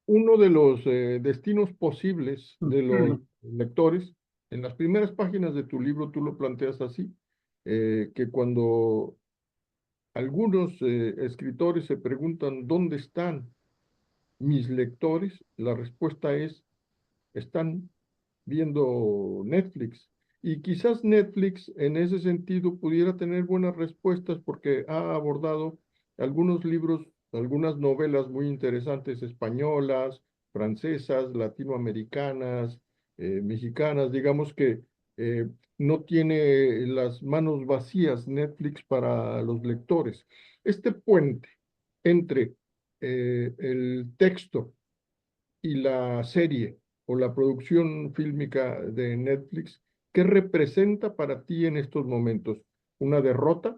Uno de los destinos posibles de los lectores, en las primeras páginas de tu libro tú lo planteas así, que cuando algunos escritores se preguntan dónde están mis lectores. La respuesta es, están viendo Netflix. Y quizás Netflix en ese sentido pudiera tener buenas respuestas porque ha abordado algunos libros, algunas novelas muy interesantes españolas, francesas, latinoamericanas, mexicanas. Digamos que eh, no tiene las manos vacías Netflix para los lectores. Este puente entre el texto y la serie o la producción fílmica de Netflix, ¿qué representa para ti en estos momentos? ¿Una derrota,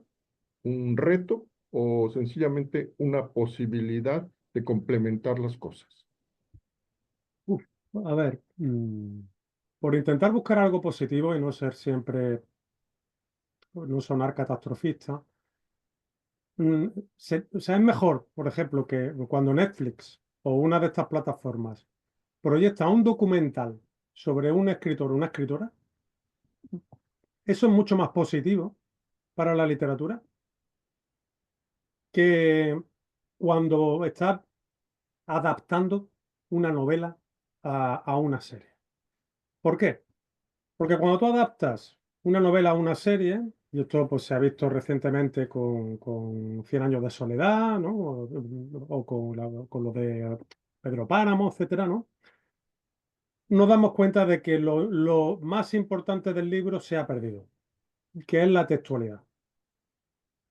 un reto o sencillamente una posibilidad de complementar las cosas? Uf, a ver, por intentar buscar algo positivo y no ser siempre, no sonar catastrofista, o sea, es mejor, por ejemplo, que cuando Netflix o una de estas plataformas proyecta un documental sobre un escritor o una escritora, eso es mucho más positivo para la literatura que cuando está adaptando una novela a una serie. ¿Por qué? Porque cuando tú adaptas una novela a una serie, y esto pues, se ha visto recientemente con Cien años de soledad, ¿no? O con lo de Pedro Páramo, etcétera, ¿no? Nos damos cuenta de que lo más importante del libro se ha perdido, que es la textualidad,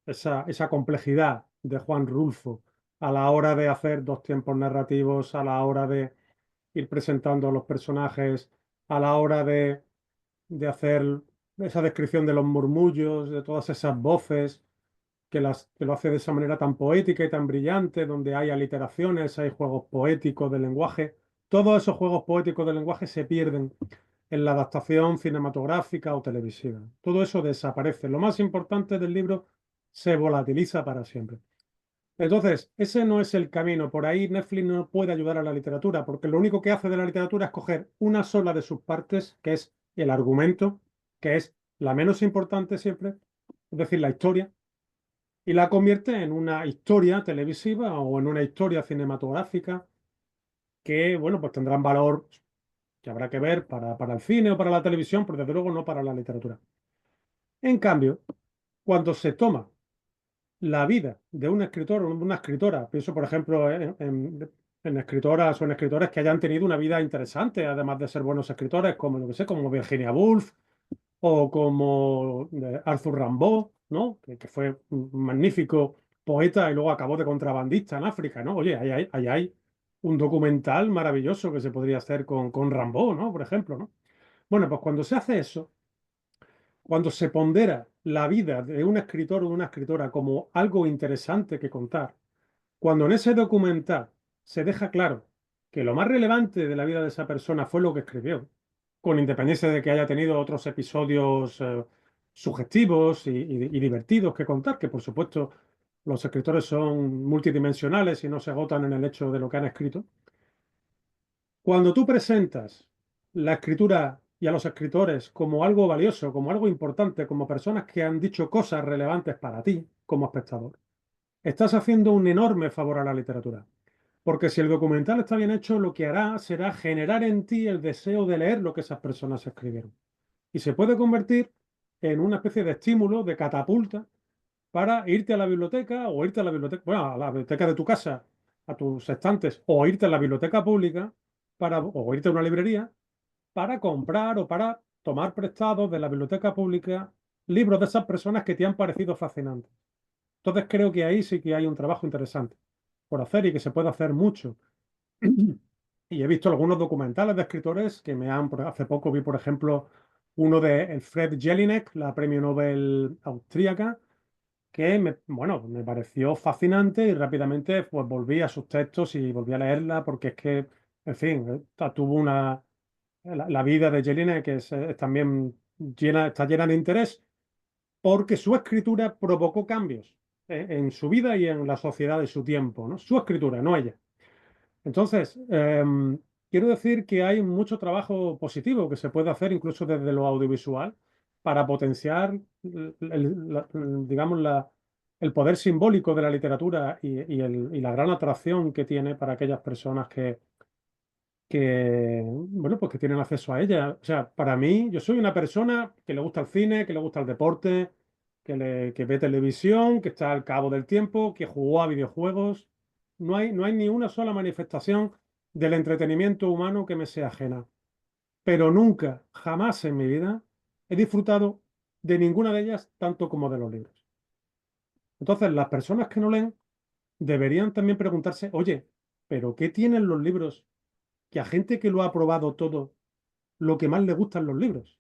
esa complejidad de Juan Rulfo a la hora de hacer dos tiempos narrativos, a la hora de ir presentando a los personajes, a la hora de hacer esa descripción de los murmullos, de todas esas voces, que lo hace de esa manera tan poética y tan brillante, donde hay aliteraciones, hay juegos poéticos del lenguaje. Todos esos juegos poéticos del lenguaje se pierden en la adaptación cinematográfica o televisiva. Todo eso desaparece. Lo más importante del libro se volatiliza para siempre. Entonces, ese no es el camino. Por ahí Netflix no puede ayudar a la literatura, porque lo único que hace de la literatura es coger una sola de sus partes, que es el argumento, que es la menos importante siempre, es decir, la historia, y la convierte en una historia televisiva o en una historia cinematográfica que, bueno, pues tendrán valor que habrá que ver para el cine o para la televisión, pero desde luego no para la literatura. En cambio, cuando se toma la vida de un escritor o de una escritora, pienso por ejemplo en escritoras o en escritores que hayan tenido una vida interesante, además de ser buenos escritores, como, lo que sé, como Virginia Woolf o como Arthur Rimbaud, ¿no? Que fue un magnífico poeta y luego acabó de contrabandista en África, ¿no? Oye, ahí hay un documental maravilloso que se podría hacer con Rimbaud, ¿no? Por ejemplo, ¿no? Bueno, pues cuando se hace eso, cuando se pondera la vida de un escritor o de una escritora como algo interesante que contar, cuando en ese documental se deja claro que lo más relevante de la vida de esa persona fue lo que escribió, con independencia de que haya tenido otros episodios sugestivos y divertidos que contar, que por supuesto los escritores son multidimensionales y no se agotan en el hecho de lo que han escrito. Cuando tú presentas la escritura y a los escritores como algo valioso, como algo importante, como personas que han dicho cosas relevantes para ti como espectador, estás haciendo un enorme favor a la literatura. Porque si el documental está bien hecho, lo que hará será generar en ti el deseo de leer lo que esas personas escribieron. Y se puede convertir en una especie de estímulo, de catapulta, para irte a la biblioteca o irte a la biblioteca, bueno, a la biblioteca de tu casa, a tus estantes, o irte a la biblioteca pública, o irte a una librería, para comprar o para tomar prestados de la biblioteca pública libros de esas personas que te han parecido fascinantes. Entonces creo que ahí sí que hay un trabajo interesante por hacer y que se puede hacer mucho. Y he visto algunos documentales de escritores que hace poco vi, por ejemplo, uno de Fred Jelinek, la premio Nobel austríaca, que bueno, me pareció fascinante y rápidamente pues volví a sus textos y volví a leerla porque es que, en fin, tuvo la vida de Jelinek que es también está llena de interés porque su escritura provocó cambios en su vida y en la sociedad de su tiempo, ¿no? Su escritura, no ella. Entonces, quiero decir que hay mucho trabajo positivo que se puede hacer incluso desde lo audiovisual para potenciar, digamos, el poder simbólico de la literatura y la gran atracción que tiene para aquellas personas bueno, pues que tienen acceso a ella. O sea, para mí, yo soy una persona que le gusta el cine, que le gusta el deporte, que ve televisión, que está al cabo del tiempo, que jugó a videojuegos. No hay ni una sola manifestación del entretenimiento humano que me sea ajena. Pero nunca, jamás en mi vida he disfrutado de ninguna de ellas tanto como de los libros. Entonces, las personas que no leen deberían también preguntarse, oye, ¿pero qué tienen los libros que a gente que lo ha probado todo, lo que más le gustan los libros?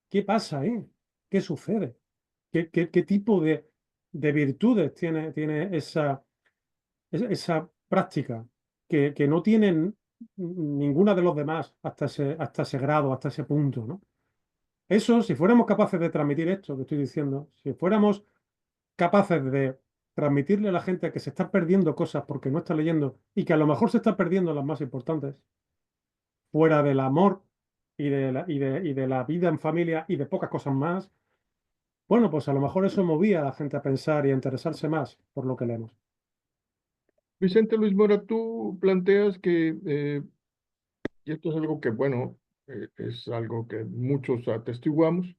¿Qué pasa ahí? ¿Qué sucede? ¿Qué tipo de virtudes tiene esa práctica que no tienen ninguna de los demás hasta ese grado, hasta ese punto, ¿no? Eso, si fuéramos capaces de transmitir esto que estoy diciendo, si fuéramos capaces de transmitirle a la gente que se está perdiendo cosas porque no está leyendo y que a lo mejor se está perdiendo las más importantes, fuera del amor y de la vida en familia y de pocas cosas más, bueno, pues a lo mejor eso movía a la gente a pensar y a interesarse más por lo que leemos. Vicente Luis Mora, tú planteas que, y esto es algo que, bueno, es algo que muchos atestiguamos,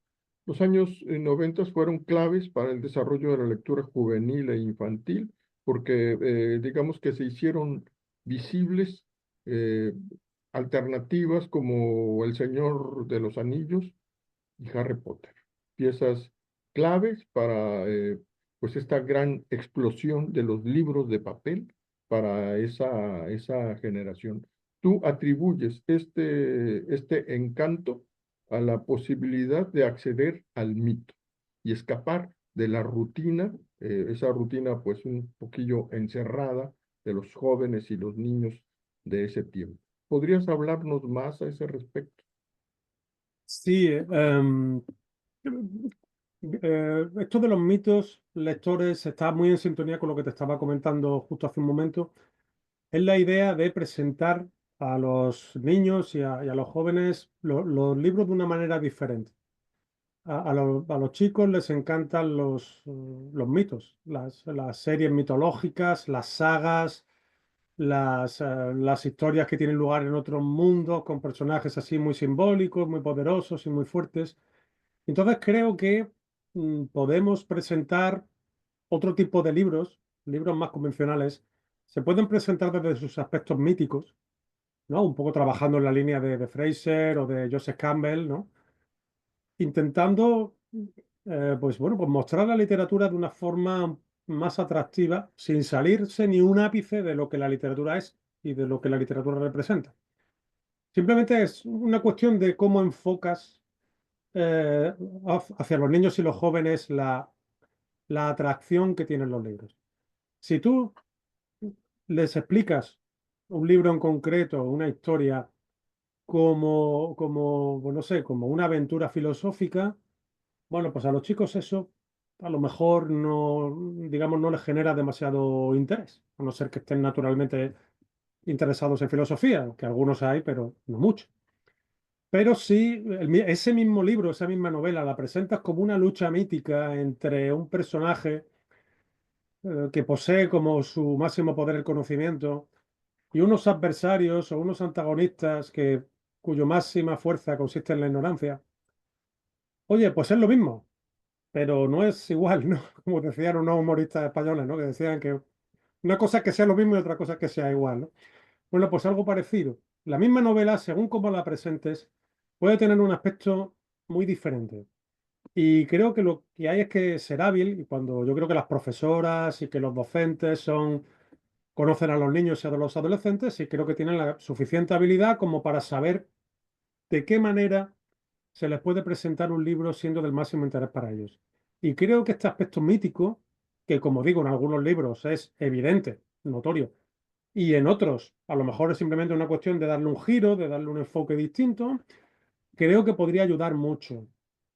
los años 90 fueron claves para el desarrollo de la lectura juvenil e infantil, porque digamos que se hicieron visibles eh, alternativas como El Señor de los Anillos y Harry Potter, piezas claves para pues esta gran explosión de los libros de papel para esa generación. Tú atribuyes este encanto a la posibilidad de acceder al mito y escapar de la rutina, esa rutina pues un poquillo encerrada de los jóvenes y los niños de ese tiempo. ¿Podrías hablarnos más a ese respecto? Sí, esto de los mitos lectores está muy en sintonía con lo que te estaba comentando justo hace un momento. Es la idea de presentar a los niños y a los jóvenes los libros de una manera diferente. A los chicos les encantan los mitos, las series mitológicas, las sagas, las historias que tienen lugar en otros mundos, con personajes así muy simbólicos, muy poderosos y muy fuertes. Entonces creo que podemos presentar otro tipo de libros, libros más convencionales, se pueden presentar desde sus aspectos míticos, ¿no? Un poco trabajando en la línea de Fraser o de Joseph Campbell, ¿no? Intentando, pues bueno, pues mostrar la literatura de una forma más atractiva, sin salirse ni un ápice de lo que la literatura es y de lo que la literatura representa. Simplemente es una cuestión de cómo enfocas eh, hacia los niños y los jóvenes la atracción que tienen los libros. Si tú les explicas un libro en concreto, una historia, como, pues no sé, como una aventura filosófica, bueno, pues a los chicos eso a lo mejor no, digamos, no les genera demasiado interés, a no ser que estén naturalmente interesados en filosofía, que algunos hay, pero no mucho. Pero sí, ese mismo libro, esa misma novela, la presentas como una lucha mítica entre un personaje que posee como su máximo poder el conocimiento y unos adversarios o unos antagonistas cuya máxima fuerza consiste en la ignorancia. Oye, pues es lo mismo, pero no es igual, ¿no? Como decían unos humoristas españoles, ¿no? Que decían que una cosa es que sea lo mismo y otra cosa es que sea igual, ¿no? Bueno, pues algo parecido. La misma novela, según cómo la presentes, puede tener un aspecto muy diferente. Y creo que lo que hay es que ser hábil, y cuando yo creo que las profesoras y que los docentes conocen a los niños y a los adolescentes, y creo que tienen la suficiente habilidad como para saber de qué manera se les puede presentar un libro siendo del máximo interés para ellos. Y creo que este aspecto mítico, que como digo, en algunos libros es evidente, notorio, y en otros a lo mejor es simplemente una cuestión de darle un giro, de darle un enfoque distinto, creo que podría ayudar mucho,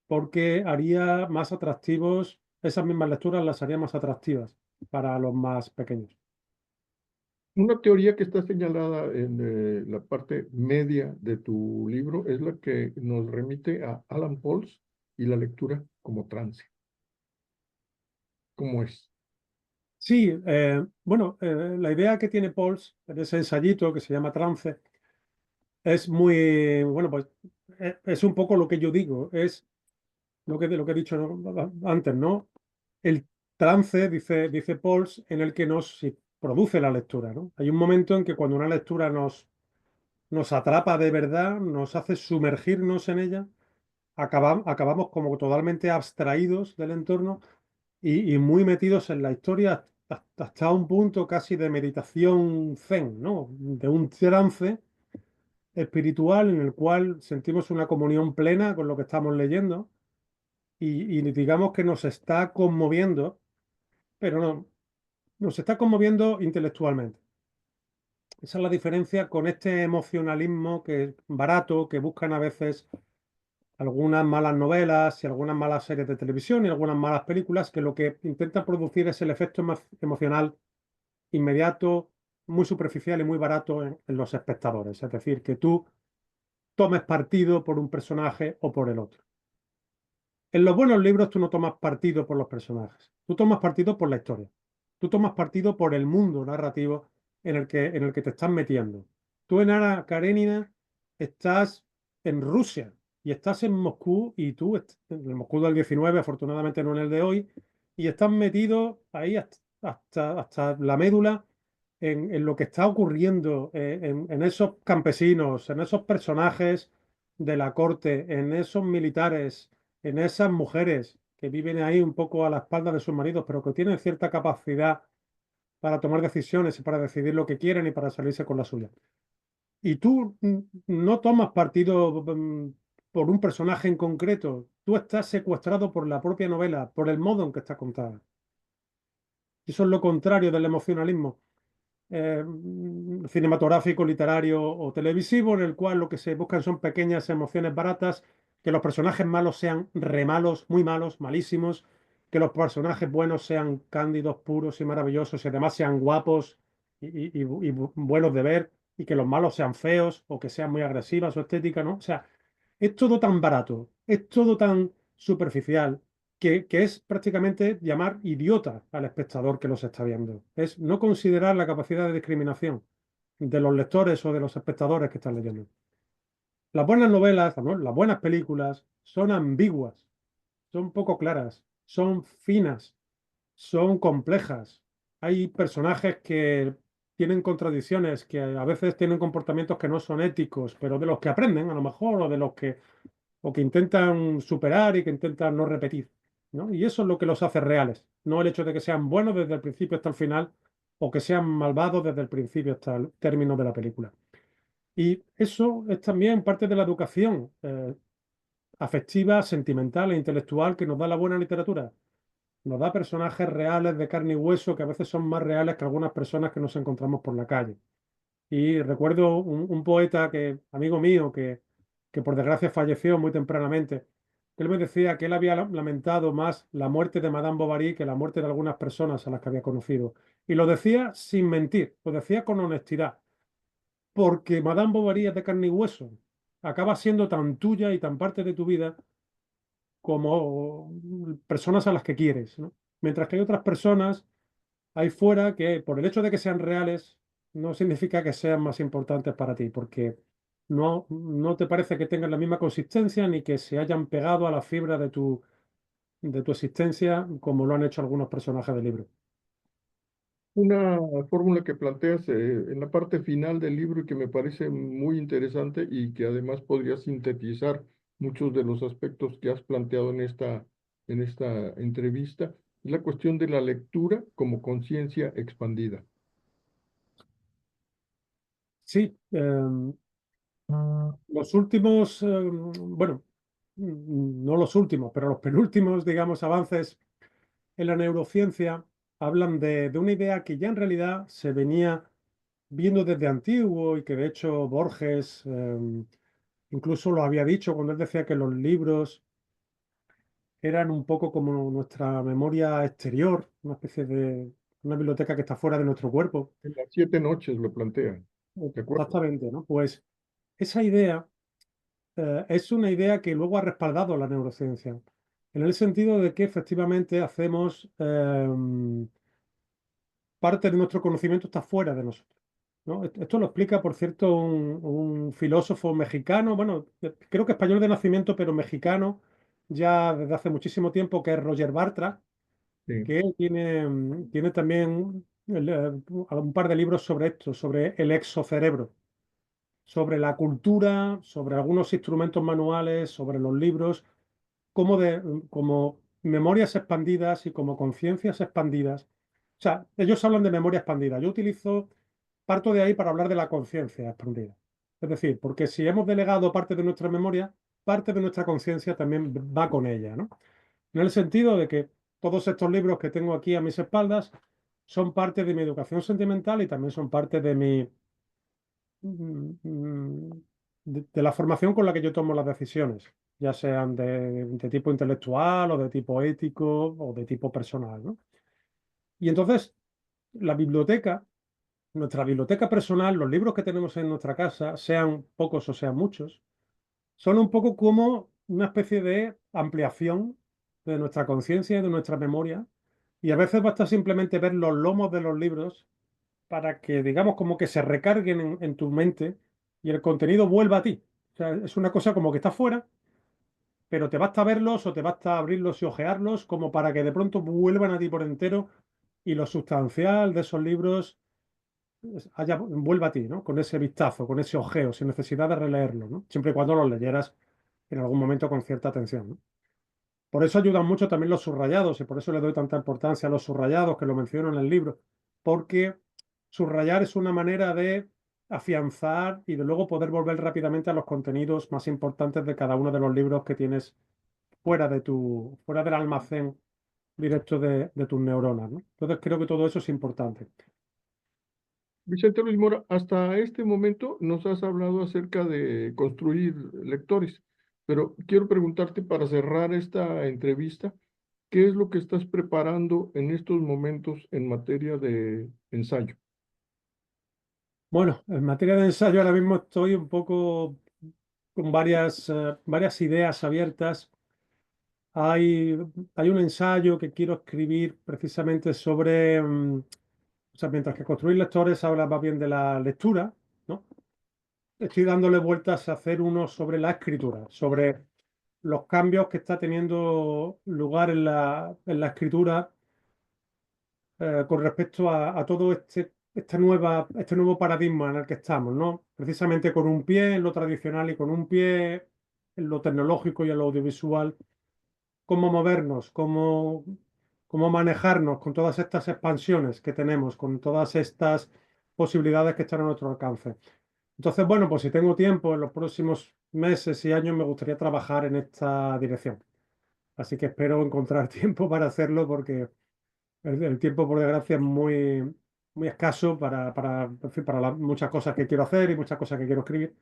porque haría más atractivos, esas mismas lecturas las haría más atractivas para los más pequeños. Una teoría que está señalada en la parte media de tu libro es la que nos remite a Alan Pauls y la lectura como trance. ¿Cómo es? Sí, bueno, la idea que tiene Pauls en ese ensayito que se llama Trance es muy, bueno, pues es un poco lo que yo digo, es lo que he dicho, ¿no? Antes, ¿no? El trance, dice Pauls, en el que nos produce la lectura, ¿no? Hay un momento en que cuando una lectura nos atrapa de verdad, nos hace sumergirnos en ella, acabamos como totalmente abstraídos del entorno y muy metidos en la historia hasta un punto casi de meditación zen, ¿no? De un trance espiritual en el cual sentimos una comunión plena con lo que estamos leyendo y digamos que nos está conmoviendo, pero no, nos está conmoviendo intelectualmente. Esa es la diferencia con este emocionalismo que es barato, que buscan a veces algunas malas novelas y algunas malas series de televisión y algunas malas películas, que lo que intentan producir es el efecto emocional inmediato, muy superficial y muy barato en los espectadores. Es decir, que tú tomes partido por un personaje o por el otro. En los buenos libros tú no tomas partido por los personajes, tú tomas partido por la historia, tú tomas partido por el mundo narrativo en el que te estás metiendo. Tú en Ana Karenina estás en Rusia y estás en Moscú y tú en el Moscú del 19, afortunadamente no en el de hoy, y estás metido ahí hasta la médula en lo que está ocurriendo en esos campesinos, en esos personajes de la corte, en esos militares, en esas mujeres que viven ahí un poco a la espalda de sus maridos, pero que tienen cierta capacidad para tomar decisiones y para decidir lo que quieren y para salirse con la suya. Y tú no tomas partido por un personaje en concreto, tú estás secuestrado por la propia novela, por el modo en que está contada. Eso es lo contrario del emocionalismo cinematográfico, literario o televisivo, en el cual lo que se buscan son pequeñas emociones baratas, que los personajes malos sean re malos, muy malos, malísimos, que los personajes buenos sean cándidos, puros y maravillosos, y además sean guapos y buenos de ver, y que los malos sean feos o que sean muy agresivas o estéticas, ¿no? O sea, es todo tan barato, es todo tan superficial, que es prácticamente llamar idiota al espectador que los está viendo. Es no considerar la capacidad de discriminación de los lectores o de los espectadores que están leyendo. Las buenas novelas, ¿no? Las buenas películas son ambiguas, son poco claras, son finas, son complejas. Hay personajes que tienen contradicciones, que a veces tienen comportamientos que no son éticos, pero de los que aprenden a lo mejor, o que intentan superar y que intentan no repetir, ¿no? Y eso es lo que los hace reales, no el hecho de que sean buenos desde el principio hasta el final o que sean malvados desde el principio hasta el término de la película. Y eso es también parte de la educación afectiva, sentimental e intelectual que nos da la buena literatura. Nos da personajes reales de carne y hueso que a veces son más reales que algunas personas que nos encontramos por la calle. Y recuerdo un poeta amigo mío, que por desgracia falleció muy tempranamente, que él me decía que él había lamentado más la muerte de Madame Bovary que la muerte de algunas personas a las que había conocido. Y lo decía sin mentir, lo decía con honestidad, porque Madame Bovary es de carne y hueso, acaba siendo tan tuya y tan parte de tu vida como personas a las que quieres, ¿no? Mientras que hay otras personas ahí fuera que por el hecho de que sean reales no significa que sean más importantes para ti, porque no te parece que tengan la misma consistencia ni que se hayan pegado a la fibra de tu existencia como lo han hecho algunos personajes del libro. Una fórmula que planteas en la parte final del libro y que me parece muy interesante y que además podría sintetizar muchos de los aspectos que has planteado en esta entrevista, es la cuestión de la lectura como conciencia expandida. Sí, los últimos, bueno, no los últimos, pero los penúltimos, digamos, avances en la neurociencia hablan de una idea que ya en realidad se venía viendo desde antiguo y que de hecho Borges incluso lo había dicho cuando él decía que los libros eran un poco como nuestra memoria exterior, una especie de una biblioteca que está fuera de nuestro cuerpo. En las 7 noches lo plantean, ¿de acuerdo? Exactamente, ¿no? Pues esa idea es una idea que luego ha respaldado la neurociencia, en el sentido de que efectivamente hacemos parte de nuestro conocimiento está fuera de nosotros, ¿no? Esto lo explica, por cierto, un filósofo mexicano, bueno, creo que español de nacimiento, pero mexicano ya desde hace muchísimo tiempo, que es Roger Bartra, Sí. que él tiene también un par de libros sobre esto, sobre el exocerebro, sobre la cultura, sobre algunos instrumentos manuales, sobre los libros, como memorias expandidas y como conciencias expandidas. O sea, ellos hablan de memoria expandida. Yo parto de ahí para hablar de la conciencia expandida. Es decir, porque si hemos delegado parte de nuestra memoria, parte de nuestra conciencia también va con ella, ¿no? En el sentido de que todos estos libros que tengo aquí a mis espaldas son parte de mi educación sentimental y también son parte de de la formación con la que yo tomo las decisiones, ya sean de tipo intelectual o de tipo ético o de tipo personal, ¿no? Y entonces, la biblioteca, nuestra biblioteca personal, los libros que tenemos en nuestra casa, sean pocos o sean muchos, son un poco como una especie de ampliación de nuestra conciencia y de nuestra memoria. Y a veces basta simplemente ver los lomos de los libros para que, digamos, como que se recarguen en tu mente y el contenido vuelva a ti. O sea, es una cosa como que está fuera, pero te basta verlos o te basta abrirlos y hojearlos como para que de pronto vuelvan a ti por entero y lo sustancial de esos libros vuelva a ti, ¿no? Con ese vistazo, con ese ojeo, sin necesidad de releerlo, ¿no? Siempre y cuando los leyeras en algún momento con cierta atención, ¿no? Por eso ayudan mucho también los subrayados y por eso le doy tanta importancia a los subrayados que lo menciono en el libro, porque subrayar es una manera de afianzar y de luego poder volver rápidamente a los contenidos más importantes de cada uno de los libros que tienes fuera del almacén directo de tus neuronas, ¿no? Entonces creo que todo eso es importante. Vicente Luis Mora, hasta este momento nos has hablado acerca de construir lectores, pero quiero preguntarte para cerrar esta entrevista, ¿qué es lo que estás preparando en estos momentos en materia de ensayo? Bueno, en materia de ensayo ahora mismo estoy un poco con varias ideas abiertas. Hay, hay un ensayo que quiero escribir precisamente sobre, o sea, mientras que construir lectores habla más bien de la lectura, ¿no? Estoy dándole vueltas a hacer uno sobre la escritura, sobre los cambios que está teniendo lugar en la escritura con respecto a todo este nuevo paradigma en el que estamos, ¿no? Precisamente con un pie en lo tradicional y con un pie en lo tecnológico y en lo audiovisual, cómo movernos, cómo manejarnos con todas estas expansiones que tenemos, con todas estas posibilidades que están a nuestro alcance. Entonces, bueno, pues si tengo tiempo en los próximos meses y años, me gustaría trabajar en esta dirección. Así que espero encontrar tiempo para hacerlo porque el tiempo, por desgracia, es muy escaso en fin, para muchas cosas que quiero hacer y muchas cosas que quiero escribir.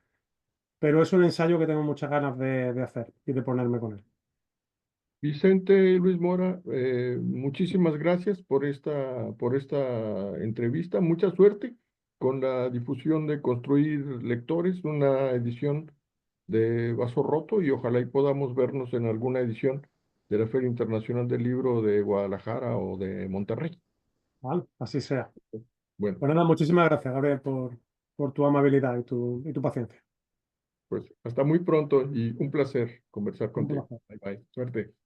Pero es un ensayo que tengo muchas ganas de hacer y de ponerme con él. Vicente Luis Mora, muchísimas gracias por esta entrevista. Mucha suerte con la difusión de Construir Lectores, una edición de Vaso Roto y ojalá y podamos vernos en alguna edición de la Feria Internacional del Libro de Guadalajara o de Monterrey. ¿Vale? Así sea. Bueno, Bueno, nada, muchísimas gracias, Gabriel, por tu amabilidad y tu paciencia. pues hasta muy pronto y un placer conversar Un contigo. placer. Bye bye. Suerte.